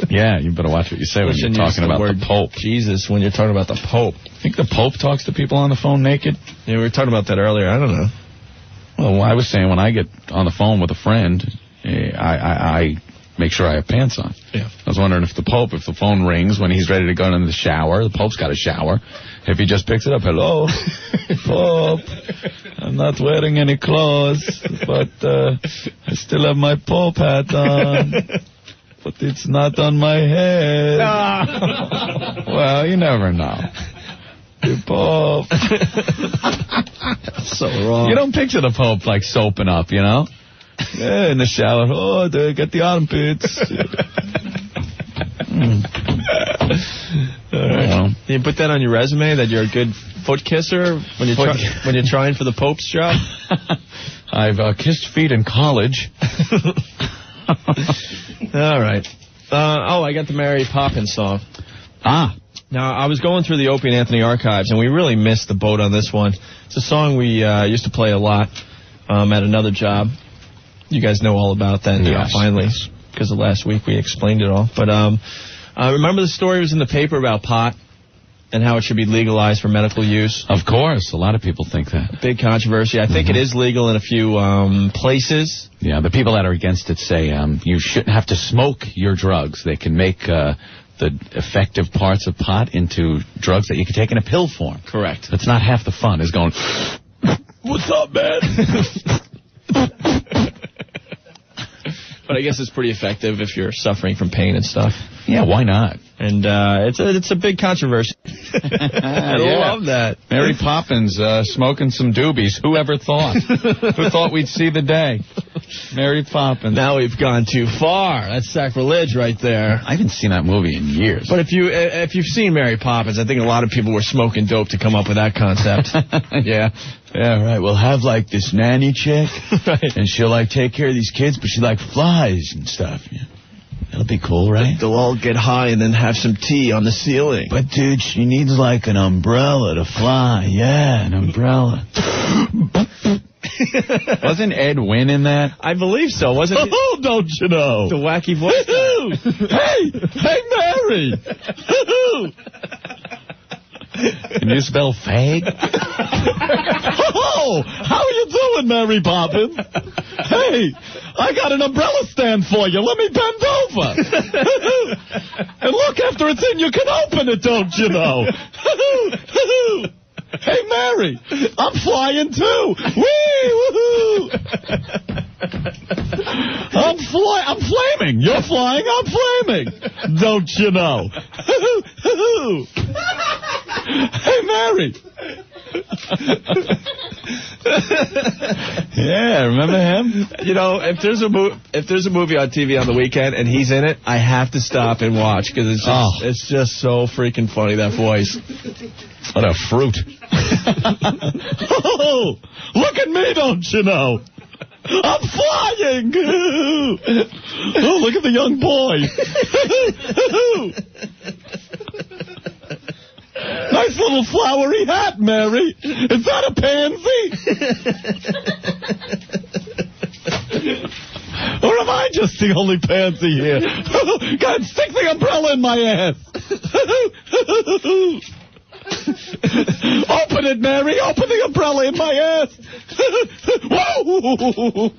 Yeah, you better watch what you say when you're talking about the Pope. Jesus, when you're talking about the Pope. Think the Pope talks to people on the phone naked? Yeah, we were talking about that earlier. I don't know. Well, I was saying when I get on the phone with a friend, I make sure I have pants on. Yeah. I was wondering if the phone rings when he's ready to go into the shower, the Pope's got a shower, if he just picks it up, hello, Pope, I'm not wearing any clothes, but I still have my Pope hat on, but it's not on my head. Well, you never know. The Pope. That's so wrong. You don't picture the Pope like soaping up, Yeah, in the shower. Oh, they get the armpits. Right. You put that on your resume that you're a good foot kisser when you're trying for the Pope's job? I've kissed feet in college. All right. I got the Mary Poppins song. Now, I was going through the Opie and Anthony archives, and we really missed the boat on this one. It's a song we used to play a lot at another job. You guys know all about that now, finally, because of last week we explained it all. But remember the story was in the paper about pot and how it should be legalized for medical use? Of course. A lot of people think that. Big controversy. I think it is legal in a few places. Yeah, the people that are against it say you shouldn't have to smoke your drugs. They can make the effective parts of pot into drugs that you can take in a pill form. Correct. That's not half the fun, is going, what's up, man? But I guess it's pretty effective if you're suffering from pain and stuff. Yeah, why not? And it's a big controversy. I love that. Mary Poppins smoking some doobies. Who ever thought? Who thought we'd see the day? Mary Poppins. Now we've gone too far. That's sacrilege right there. I haven't seen that movie in years. But if you've seen Mary Poppins, I think a lot of people were smoking dope to come up with that concept. Yeah, right. We'll have, like, this nanny chick, right. And she'll, like, take care of these kids, but she, like, flies and stuff. Yeah. That'll be cool, right? They'll all get high and then have some tea on the ceiling. But, dude, she needs, like, an umbrella to fly. Yeah, an umbrella. Wasn't Ed Wynn in that? I believe so, wasn't it? Oh, don't you know? The wacky voice. Hey, Mary! Can you spell fag? Oh, how are you doing, Mary Poppins? Hey, I got an umbrella stand for you. Let me bend over. And look, after it's in, you can open it, don't you know? Hey, Mary, I'm flying, too. Whee, woohoo. I'm flaming. You're flying, I'm flaming. Don't you know? Hey, Mary. Yeah, remember him? You know, if there's a movie on TV on the weekend and he's in it, I have to stop and watch because it's just so freaking funny, that voice. What a fruit. Oh, look at me, don't you know? I'm flying! Oh, look at the young boy. Nice little flowery hat, Mary. Is that a pansy? Or am I just the only pansy here? God, stick the umbrella in my ass. Open it, Mary. Open the umbrella in my ass. Whoa!